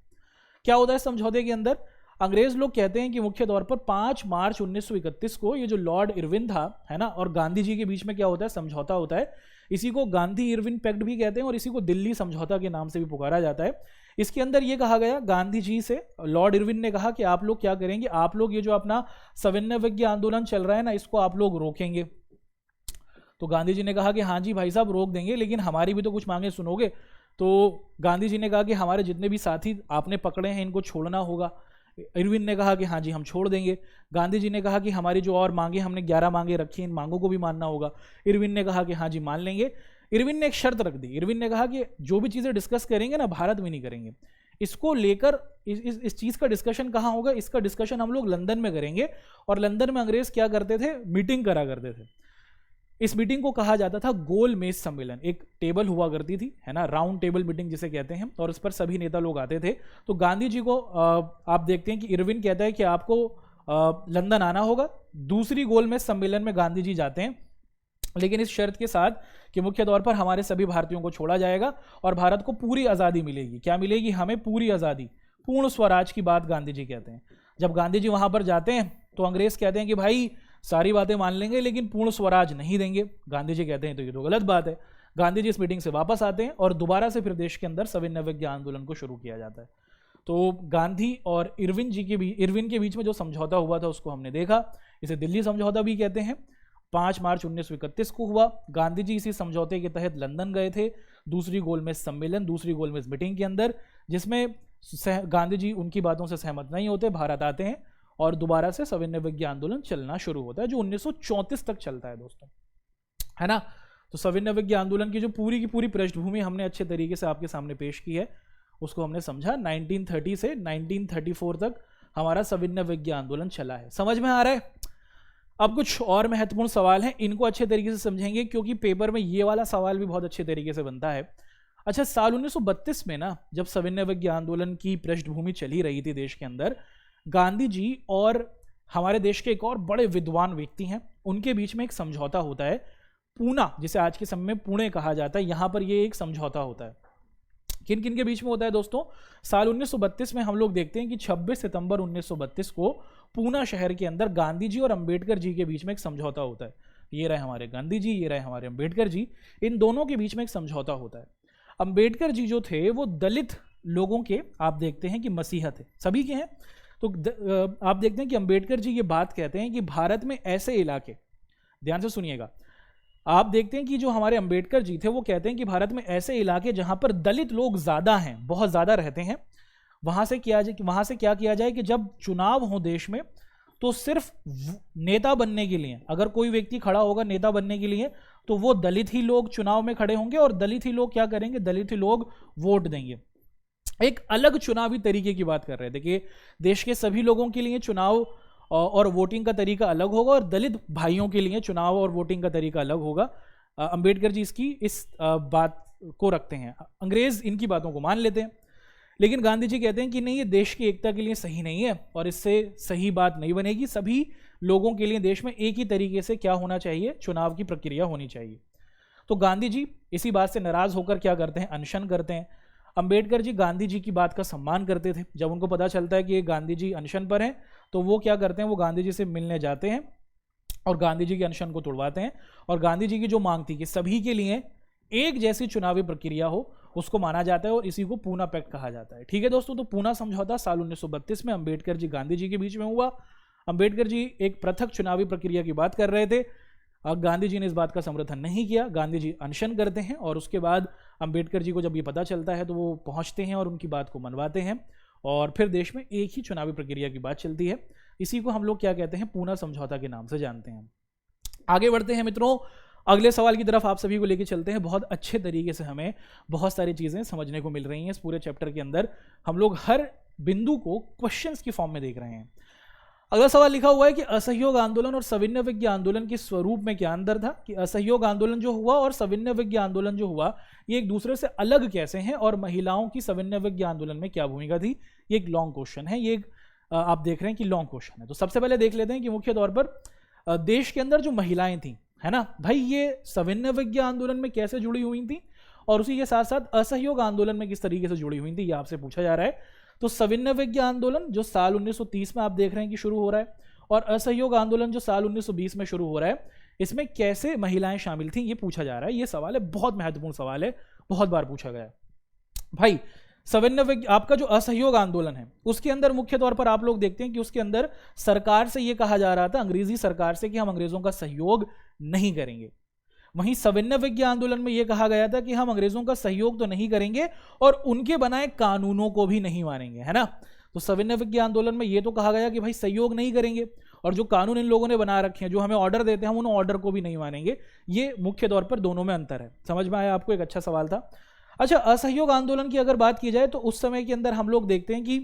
क्या होता है समझौते के अंदर? अंग्रेज लोग कहते हैं कि मुख्य तौर पर 5 मार्च 1931 को ये जो लॉर्ड इरविन था, है ना, और गांधी जी के बीच में क्या होता है? समझौता होता है। इसी को गांधी इरविन पैक्ट भी कहते हैं और इसी को दिल्ली समझौता के नाम से भी पुकारा जाता है। इसके अंदर ये कहा गया गांधी जी से, लॉर्ड इरविन ने कहा कि आप लोग क्या करेंगे? आप लोग ये जो अपना सविनय अवज्ञा आंदोलन चल रहा है ना, इसको आप लोग रोकेंगे। तो गांधी जी ने कहा कि हाँ जी भाई साहब रोक देंगे, लेकिन हमारी भी तो कुछ मांगे सुनोगे। तो गांधी जी ने कहा कि हमारे जितने भी साथी आपने पकड़े हैं इनको छोड़ना होगा, इरविन ने कहा कि हाँ जी हम छोड़ देंगे। गांधी जी ने कहा कि हमारी जो और मांगे, हमने 11 मांगे रखी, इन मांगों को भी मानना होगा। इरविन ने कहा कि हाँ जी मान लेंगे। इरविन ने एक शर्त रख दी। इरविन ने कहा कि जो भी चीज़ें डिस्कस करेंगे ना, भारत में नहीं करेंगे। इसको लेकर इस चीज़ का डिस्कशन कहाँ होगा? इसका डिस्कशन हम लोग लंदन में करेंगे। और लंदन में अंग्रेज क्या करते थे? मीटिंग करा करते थे। इस मीटिंग को कहा जाता था गोल मेज सम्मेलन। एक टेबल हुआ करती थी, है ना, राउंड टेबल मीटिंग जिसे कहते हैं, और उस पर सभी नेता लोग आते थे। तो गांधी जी को आप देखते हैं कि इरविन कहता है कि आपको लंदन आना होगा। दूसरी गोल मेज सम्मेलन में गांधी जी जाते हैं, लेकिन इस शर्त के साथ कि मुख्य तौर पर हमारे सभी भारतीयों को छोड़ा जाएगा और भारत को पूरी आज़ादी मिलेगी। क्या मिलेगी? हमें पूरी आज़ादी, पूर्ण स्वराज की बात गांधी जी कहते हैं। जब गांधी जी वहां पर जाते हैं तो अंग्रेज कहते हैं कि भाई सारी बातें मान लेंगे लेकिन पूर्ण स्वराज नहीं देंगे। गांधी जी कहते हैं तो ये तो गलत बात है। गांधी जी इस मीटिंग से वापस आते हैं और दोबारा से फिर देश के अंदर सविनय अवज्ञा आंदोलन को शुरू किया जाता है। तो गांधी और इरविन के बीच में जो समझौता हुआ था उसको हमने देखा। इसे दिल्ली समझौता भी कहते हैं। 5 मार्च 1931 को हुआ। गांधी जी इसी समझौते के तहत लंदन गए थे दूसरी गोलमेज सम्मेलन, दूसरी गोलमेज मीटिंग के अंदर, जिसमें गांधी जी उनकी बातों से सहमत नहीं होते, भारत आते हैं और दोबारा से सविनय अवज्ञा आंदोलन चलना शुरू होता है, जो 1934 तक चलता है दोस्तों, है ना। तो सविनय अवज्ञा आंदोलन की जो पूरी की पूरी पृष्ठभूमि हमने अच्छे तरीके से आपके सामने पेश की है, उसको हमने समझा। 1930 से 1934 तक हमारा सविनय अवज्ञा आंदोलन चला है। समझ में आ रहा है? अब कुछ और महत्वपूर्ण सवाल हैं, इनको अच्छे तरीके से समझेंगे क्योंकि पेपर में ये वाला सवाल भी बहुत अच्छे तरीके से बनता है। अच्छा, साल 1932 में ना, जब सविनय अवज्ञा आंदोलन की पृष्ठभूमि चली रही थी देश के अंदर, गांधी जी और हमारे देश के एक और बड़े विद्वान व्यक्ति हैं, उनके बीच में एक समझौता होता है, पूना, जिसे आज के समय में पुणे कहा जाता है। यहां पर ये एक समझौता होता है। किन किन के बीच में होता है दोस्तों? साल 1932 में हम लोग देखते हैं कि 26 सितंबर 1932 को पूना शहर के अंदर गांधी जी और अंबेडकर जी के बीच में एक समझौता होता है। ये रहे हमारे गांधी जी, ये रहे हमारे अंबेडकर जी, इन दोनों के बीच में एक समझौता होता है। अंबेडकर जी जो थे वो दलित लोगों के, आप देखते हैं कि मसीहा थे, सभी के हैं। तो आप देखते हैं कि अंबेडकर जी ये बात कहते हैं कि भारत में ऐसे इलाके, ध्यान से सुनिएगा, आप देखते हैं कि जो हमारे अंबेडकर जी थे वो कहते हैं कि भारत में ऐसे इलाके जहां पर दलित लोग ज्यादा हैं, बहुत ज्यादा रहते हैं, वहां से क्या किया जाए कि जब चुनाव हो देश में तो सिर्फ नेता बनने के लिए, अगर कोई व्यक्ति खड़ा होगा नेता बनने के लिए, तो वो दलित ही लोग चुनाव में खड़े होंगे और दलित ही लोग क्या करेंगे? दलित ही लोग वोट देंगे। एक अलग चुनावी तरीके की बात कर रहे थे कि देश के सभी लोगों के लिए चुनाव और वोटिंग का तरीका अलग होगा और दलित भाइयों के लिए चुनाव और वोटिंग का तरीका अलग होगा। अंबेडकर जी इस बात को रखते हैं। अंग्रेज इनकी बातों को मान लेते हैं, लेकिन गांधी जी कहते हैं कि नहीं, ये देश की एकता के लिए सही नहीं है और इससे सही बात नहीं बनेगी। सभी लोगों के लिए देश में एक ही तरीके से क्या होना चाहिए? चुनाव की प्रक्रिया होनी चाहिए। तो गांधी जी इसी बात से नाराज होकर क्या करते हैं? अनशन करते हैं। अंबेडकर जी गांधी जी की बात का सम्मान करते थे। जब उनको पता चलता है कि ये गांधी जी अनशन पर हैं, तो वो क्या करते हैं? वो गांधी जी से मिलने जाते हैं और गांधी जी के अनशन को तोड़वाते हैं। और गांधी जी की जो मांग थी कि सभी के लिए एक जैसी चुनावी प्रक्रिया हो, उसको माना जाता है और इसी को पूना पैक्ट कहा जाता है। ठीक है दोस्तों, तो पूना समझौता साल 1932 में अंबेडकर जी गांधी जी के बीच में हुआ। अंबेडकर जी एक पृथक चुनावी प्रक्रिया की बात कर रहे थे, गांधी जी ने इस बात का समर्थन नहीं किया। गांधी जी अनशन करते हैं और उसके बाद अंबेडकर जी को जब ये पता चलता है तो वो पहुंचते हैं और उनकी बात को मनवाते हैं और फिर देश में एक ही चुनावी प्रक्रिया की बात चलती है। इसी को हम लोग क्या कहते हैं? पूना समझौता के नाम से जानते हैं। आगे बढ़ते हैं मित्रों, अगले सवाल की तरफ आप सभी को लेकर चलते हैं। बहुत अच्छे तरीके से हमें बहुत सारी चीजें समझने को मिल रही हैं इस पूरे चैप्टर के अंदर। हम लोग हर बिंदु को क्वेश्चंस की फॉर्म में देख रहे हैं। अगला सवाल लिखा हुआ है कि असहयोग आंदोलन और सविनय अवज्ञा आंदोलन के स्वरूप में क्या अंतर था? कि असहयोग आंदोलन जो हुआ और सविनय अवज्ञा आंदोलन जो हुआ, ये एक दूसरे से अलग कैसे हैं और महिलाओं की सविनय अवज्ञा आंदोलन में क्या भूमिका थी? ये एक लॉन्ग क्वेश्चन है, ये एक आप देख रहे हैं कि लॉन्ग क्वेश्चन है। तो सबसे पहले देख लेते हैं कि मुख्य तौर पर देश के अंदर जो महिलाएं थी, है ना भाई, ये सविनय अवज्ञा आंदोलन में कैसे जुड़ी हुई थी और उसी के साथ साथ असहयोग आंदोलन में किस तरीके से जुड़ी हुई थी, ये आपसे पूछा जा रहा है। तो सविनय अवज्ञा आंदोलन जो साल 1930 में आप देख रहे हैं कि शुरू हो रहा है और असहयोग आंदोलन जो साल 1920 में शुरू हो रहा है, इसमें कैसे महिलाएं शामिल थी, ये पूछा जा रहा है। ये सवाल है, बहुत महत्वपूर्ण सवाल है, बहुत बार पूछा गया है भाई। सविनय अवज्ञा, आपका जो असहयोग आंदोलन है उसके अंदर मुख्य तौर पर आप लोग देखते हैं कि उसके अंदर सरकार से यह कहा जा रहा था, अंग्रेजी सरकार से, कि हम अंग्रेजों का सहयोग नहीं करेंगे। वहीं सविनय अवज्ञा आंदोलन में यह कहा गया था कि हम अंग्रेजों का सहयोग तो नहीं करेंगे और उनके बनाए कानूनों को भी नहीं मानेंगे, है ना। तो सविनय अवज्ञा आंदोलन में ये तो कहा गया कि भाई सहयोग नहीं करेंगे, और जो कानून इन लोगों ने बना रखे हैं, जो हमें ऑर्डर देते हैं, हम उन ऑर्डर को भी नहीं मानेंगे। ये मुख्य तौर पर दोनों में अंतर है। समझ में आया आपको? एक अच्छा सवाल था। अच्छा, असहयोग आंदोलन की अगर बात की जाए तो उस समय के अंदर हम लोग देखते हैं कि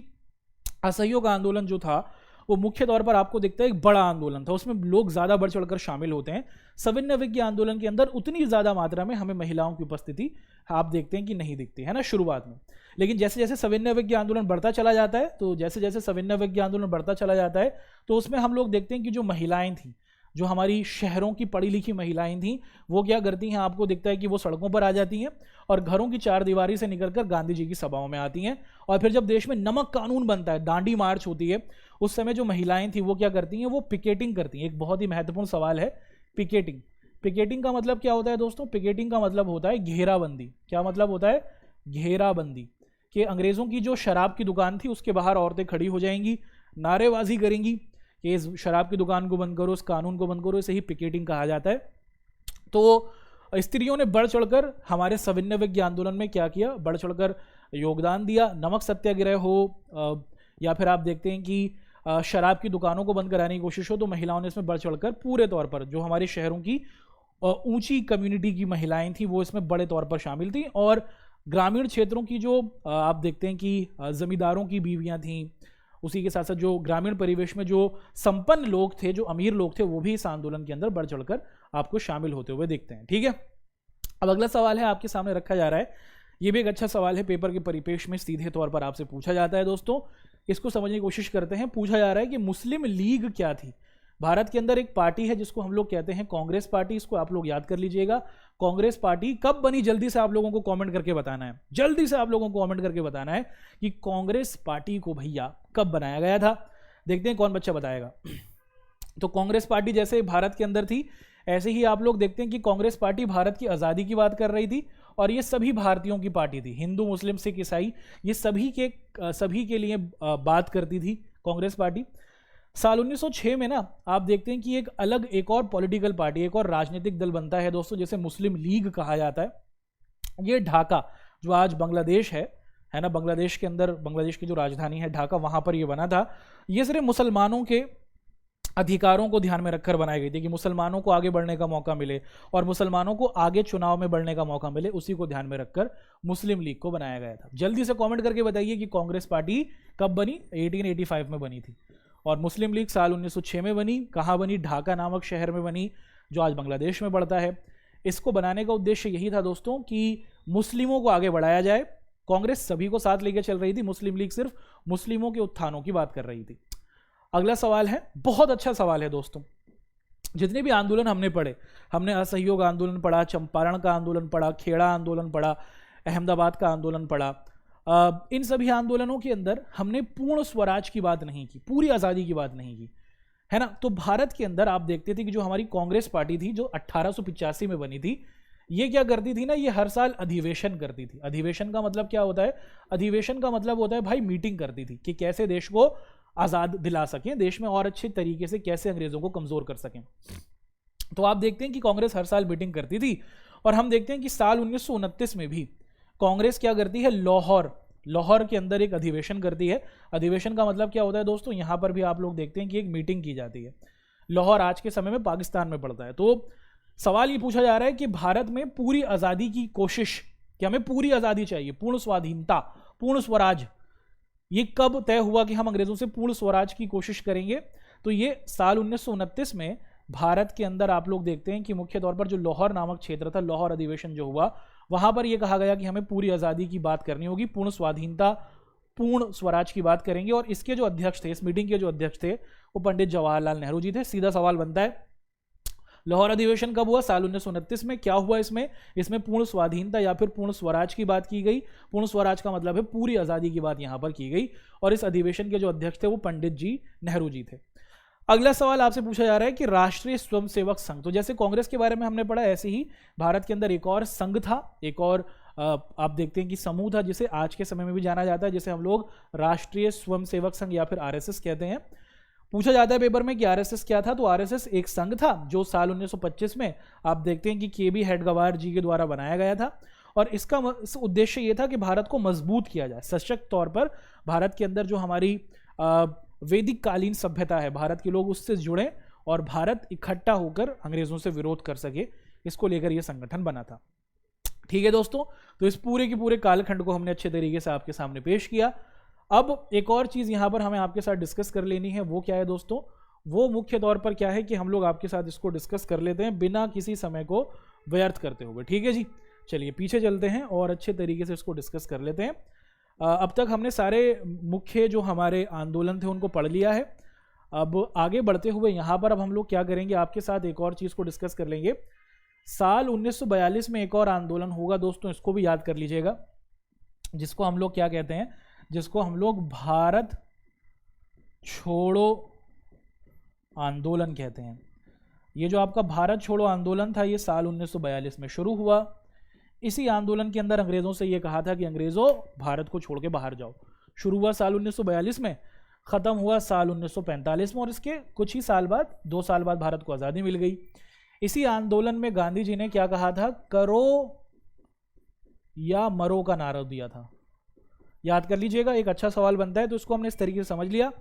असहयोग आंदोलन जो था वो मुख्य तौर पर आपको दिखता है एक बड़ा आंदोलन था, उसमें लोग ज्यादा बढ़ चढ़कर शामिल होते हैं। सविनय अवज्ञा आंदोलन के अंदर उतनी ज्यादा मात्रा में हमें महिलाओं की उपस्थिति आप देखते हैं कि नहीं दिखती है ना शुरुआत में। लेकिन जैसे जैसे सविनय अवज्ञा आंदोलन बढ़ता चला जाता है, तो जैसे जैसे सविनय अवज्ञा आंदोलन बढ़ता चला जाता है, तो उसमें हम लोग देखते हैं कि जो महिलाएं थी, जो हमारी शहरों की पढ़ी लिखी महिलाएं थी, वो क्या करती हैं, आपको दिखता है कि वो सड़कों पर आ जाती हैं और घरों की चार दीवारी से निकलकर गांधी जी की सभाओं में आती हैं। और फिर जब देश में नमक कानून बनता है, दांडी मार्च होती है, उस समय जो महिलाएं थी वो क्या करती हैं, वो पिकेटिंग करती हैं। एक बहुत ही महत्वपूर्ण सवाल है पिकेटिंग। पिकेटिंग का मतलब क्या होता है दोस्तों? पिकेटिंग का मतलब होता है घेराबंदी। क्या मतलब होता है? घेराबंदी। कि अंग्रेजों की जो शराब की दुकान थी उसके बाहर औरतें खड़ी हो जाएंगी, नारेबाजी करेंगी कि इस शराब की दुकान को बंद करो, इस कानून को बंद करो। इसे ही पिकेटिंग कहा जाता है। तो स्त्रियों ने बढ़ चढ़कर हमारे सविनय अवज्ञा आंदोलन में क्या किया? बढ़ चढ़कर योगदान दिया। नमक सत्याग्रह हो या फिर आप देखते हैं कि शराब की दुकानों को बंद कराने की कोशिश हो, तो महिलाओं ने इसमें बढ़ चढ़कर पूरे तौर पर, जो हमारे शहरों की ऊंची कम्युनिटी की महिलाएं थी, वो इसमें बड़े तौर पर शामिल थी। और ग्रामीण क्षेत्रों की जो आप देखते हैं कि जमींदारों की बीवियां थीं, उसी के साथ साथ जो ग्रामीण परिवेश में जो संपन्न लोग थे, जो अमीर लोग थे, वो भी इस आंदोलन के अंदर बढ़ चढ़कर आपको शामिल होते हुए देखते हैं। ठीक है, अब अगला सवाल है आपके सामने रखा जा रहा है। ये भी एक अच्छा सवाल है, पेपर के परिपेक्ष में सीधे तौर पर आपसे पूछा जाता है। दोस्तों, इसको समझने की कोशिश करते हैं। पूछा जा रहा है कि मुस्लिम लीग क्या थी? भारत के अंदर एक पार्टी है जिसको हम लोग कहते हैं कांग्रेस पार्टी। इसको आप लोग याद कर लीजिएगा। कांग्रेस पार्टी कब बनी? जल्दी से आप लोगों को कमेंट करके बताना है। जल्दी से आप लोगों को कमेंट करके बताना है कि कांग्रेस पार्टी को भैया कब बनाया गया था। देखते हैं कौन बच्चा बताएगा। तो कांग्रेस पार्टी जैसे भारत के अंदर थी, ऐसे ही आप लोग देखते हैं कि कांग्रेस पार्टी भारत की आज़ादी की बात कर रही थी, और ये सभी भारतीयों की पार्टी थी। हिंदू, मुस्लिम, सिख, ईसाई, ये सभी के लिए बात करती थी कांग्रेस पार्टी। साल 1906 में ना आप देखते हैं कि एक और पॉलिटिकल पार्टी, एक और राजनीतिक दल बनता है दोस्तों, जिसे मुस्लिम लीग कहा जाता है। ये ढाका, जो आज बांग्लादेश है ना, बांग्लादेश के अंदर, बांग्लादेश की जो राजधानी है ढाका, वहां पर ये बना था। ये सिर्फ मुसलमानों के अधिकारों को ध्यान में रखकर बनाई गई थी कि मुसलमानों को आगे बढ़ने का मौका मिले और मुसलमानों को आगे चुनाव में बढ़ने का मौका मिले, उसी को ध्यान में रखकर मुस्लिम लीग को बनाया गया था। जल्दी से कमेंट करके बताइए कि कांग्रेस पार्टी कब बनी? 1885 में बनी थी। और मुस्लिम लीग साल 1906 में बनी। कहाँ बनी? ढाका नामक शहर में बनी, जो आज बांग्लादेश में पड़ता है। इसको बनाने का उद्देश्य यही था दोस्तों कि मुस्लिमों को आगे बढ़ाया जाए। कांग्रेस सभी को साथ लेकर चल रही थी, मुस्लिम लीग सिर्फ मुस्लिमों के उत्थानों की बात कर रही थी। अगला सवाल है, बहुत अच्छा सवाल है दोस्तों। जितने भी आंदोलन हमने पढ़े, हमने असहयोग आंदोलन पढ़ा, चंपारण का आंदोलन पढ़ा, खेड़ा आंदोलन पढ़ा, अहमदाबाद का आंदोलन पढ़ा, इन सभी आंदोलनों के अंदर हमने पूर्ण स्वराज की बात नहीं की, पूरी आज़ादी की बात नहीं की, है ना। तो भारत के अंदर आप देखते थे कि जो हमारी कांग्रेस पार्टी थी, जो 1885 में बनी थी, ये क्या करती थी ना, ये हर साल अधिवेशन करती थी। अधिवेशन का मतलब क्या होता है? अधिवेशन का मतलब होता है भाई मीटिंग करती थी कि कैसे देश को आज़ाद दिला सकें, देश में और अच्छे तरीके से कैसे अंग्रेजों को कमज़ोर कर सकें। तो आप देखते हैं कि कांग्रेस हर साल मीटिंग करती थी। और हम देखते हैं कि साल 1929 में भी कांग्रेस क्या करती है? लाहौर के अंदर एक अधिवेशन करती है। अधिवेशन का मतलब क्या होता है दोस्तों? यहां पर भी आप लोग देखते हैं कि एक मीटिंग की जाती है। लाहौर आज के समय में पाकिस्तान में पड़ता है। तो सवाल ये पूछा जा रहा है कि भारत में पूरी आज़ादी की कोशिश, कि हमें पूरी आज़ादी चाहिए, पूर्ण स्वाधीनता, पूर्ण स्वराज, ये कब तय हुआ कि हम अंग्रेजों से पूर्ण स्वराज की कोशिश करेंगे? तो ये साल 1929 में भारत के अंदर आप लोग देखते हैं कि मुख्य तौर पर जो लाहौर नामक क्षेत्र था, लाहौर अधिवेशन जो हुआ, वहां पर यह कहा गया कि हमें पूरी आज़ादी की बात करनी होगी, पूर्ण स्वाधीनता, पूर्ण स्वराज की बात करेंगे। और इसके जो अध्यक्ष थे, इस मीटिंग के जो अध्यक्ष थे, वो पंडित जवाहरलाल नेहरू जी थे। सीधा सवाल बनता है, लाहौर अधिवेशन कब हुआ? साल 1929 में। क्या हुआ इसमें पूर्ण स्वाधीनता या फिर पूर्ण स्वराज की बात की गई। पूर्ण स्वराज का मतलब है पूरी आज़ादी की बात यहां पर की गई। और इस अधिवेशन के जो अध्यक्ष थे वो पंडित जी नेहरू जी थे। अगला सवाल आपसे पूछा जा रहा है कि राष्ट्रीय स्वयंसेवक संघ, तो जैसे कांग्रेस के बारे में हमने पढ़ा, ऐसे ही भारत के अंदर एक और संघ था, एक और आप देखते हैं कि समूह था, जिसे आज के समय में भी जाना जाता है, जिसे हम लोग राष्ट्रीय स्वयंसेवक संघ या फिर आरएसएस कहते हैं। पूछा जाता है पेपर में कि आरएसएस क्या था? तो आरएसएस एक संघ था जो साल 1925 में आप देखते हैं कि केबी हेडगवार जी के द्वारा बनाया गया था। और इसका उद्देश्य ये था कि भारत को मजबूत किया जाए, सशक्त तौर पर भारत के अंदर जो हमारी वैदिक कालीन सभ्यता है, भारत के लोग उससे जुड़े और भारत इकट्ठा होकर अंग्रेजों से विरोध कर सके, इसको लेकर यह संगठन बना था। ठीक है दोस्तों, तो इस पूरे के पूरे कालखंड को हमने अच्छे तरीके से आपके सामने पेश किया। अब एक और चीज यहां पर हमें आपके साथ डिस्कस कर लेनी है, वो क्या है दोस्तों? वो मुख्य तौर पर क्या है कि हम लोग आपके साथ इसको डिस्कस कर लेते हैं बिना किसी समय को व्यर्थ करते हुए। ठीक है जी, चलिए पीछे चलते हैं और अच्छे तरीके से इसको डिस्कस कर लेते हैं। अब तक हमने सारे मुख्य जो हमारे आंदोलन थे उनको पढ़ लिया है। अब आगे बढ़ते हुए यहाँ पर अब हम लोग क्या करेंगे, आपके साथ एक और चीज़ को डिस्कस कर लेंगे। साल 1942 में एक और आंदोलन होगा दोस्तों, इसको भी याद कर लीजिएगा, जिसको हम लोग क्या कहते हैं, जिसको हम लोग भारत छोड़ो आंदोलन कहते हैं। ये जो आपका भारत छोड़ो आंदोलन था, ये साल 1942 में शुरू हुआ। इसी आंदोलन के अंदर अंग्रेजों से ये कहा था कि अंग्रेजों भारत को छोड़ के बाहर जाओ। शुरू हुआ साल 1942 में, ख़त्म हुआ साल 1945 में, और इसके कुछ ही साल बाद, 2 साल बाद भारत को आज़ादी मिल गई। इसी आंदोलन में गांधी जी ने क्या कहा था, करो या मरो का नारा दिया था। याद कर लीजिएगा, एक अच्छा सवाल बनता है, तो इसको हमने इस तरीके से समझ लिया।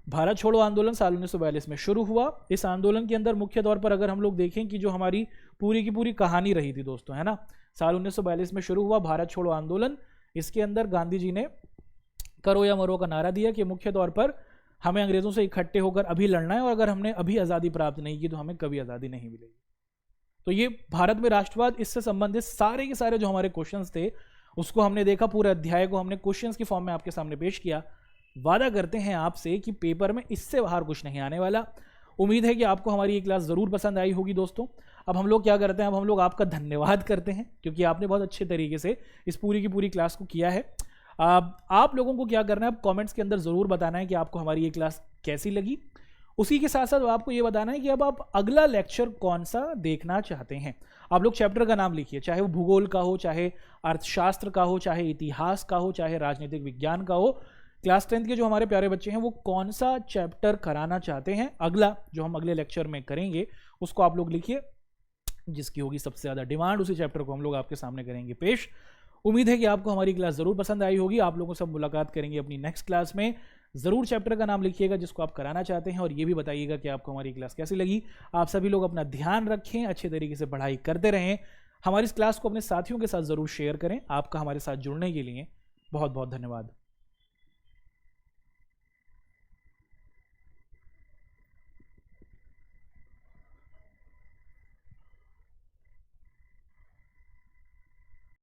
भारत छोड़ो आंदोलन साल 1942 में शुरू हुआ। इस आंदोलन के अंदर मुख्य तौर पर अगर हम लोग देखें कि जो हमारी पूरी की पूरी कहानी रही थी दोस्तों, है ना, साल 1942 में शुरू हुआ भारत छोड़ो आंदोलन। इसके अंदर गांधी जी ने करो या मरो का नारा दिया कि मुख्य तौर पर हमें अंग्रेजों से इकट्ठे होकर अभी लड़ना है, और अगर हमने अभी आज़ादी प्राप्त नहीं की तो हमें कभी आज़ादी नहीं मिलेगी। तो ये भारत में राष्ट्रवाद, इससे संबंधित सारे के सारे जो हमारे क्वेश्चंस थे उसको हमने देखा, पूरे अध्याय को हमने क्वेश्चंस की फॉर्म में आपके सामने पेश किया। वादा करते हैं आपसे कि पेपर में इससे बाहर कुछ नहीं आने वाला। उम्मीद है कि आपको हमारी ये क्लास ज़रूर पसंद आई होगी दोस्तों। अब हम लोग क्या करते हैं, अब हम लोग आपका धन्यवाद करते हैं, क्योंकि आपने बहुत अच्छे तरीके से इस पूरी की पूरी क्लास को किया है। आप लोगों को क्या करना है, आप कमेंट्स के अंदर ज़रूर बताना है कि आपको हमारी ये क्लास कैसी लगी। उसी के साथ साथ आपको ये बताना है कि अब आप अगला लेक्चर कौन सा देखना चाहते हैं। आप लोग चैप्टर का नाम लिखिए, चाहे वो भूगोल का हो, चाहे अर्थशास्त्र का हो, चाहे इतिहास का हो, चाहे राजनीतिक विज्ञान का हो। क्लास 10th के जो हमारे प्यारे बच्चे हैं वो कौन सा चैप्टर कराना चाहते हैं, अगला जो हम अगले लेक्चर में करेंगे उसको आप लोग लिखिए। जिसकी होगी सबसे ज़्यादा डिमांड, उसी चैप्टर को हम लोग आपके सामने करेंगे पेश। उम्मीद है कि आपको हमारी क्लास ज़रूर पसंद आई होगी। आप लोगों से मुलाकात करेंगे अपनी नेक्स्ट क्लास में। ज़रूर चैप्टर का नाम लिखिएगा जिसको आप कराना चाहते हैं, और ये भी बताइएगा कि आपको हमारी क्लास कैसी लगी। आप सभी लोग अपना ध्यान रखें, अच्छे तरीके से पढ़ाई करते रहें। हमारी इस क्लास को अपने साथियों के साथ ज़रूर शेयर करें। आपका हमारे साथ जुड़ने के लिए बहुत बहुत धन्यवाद।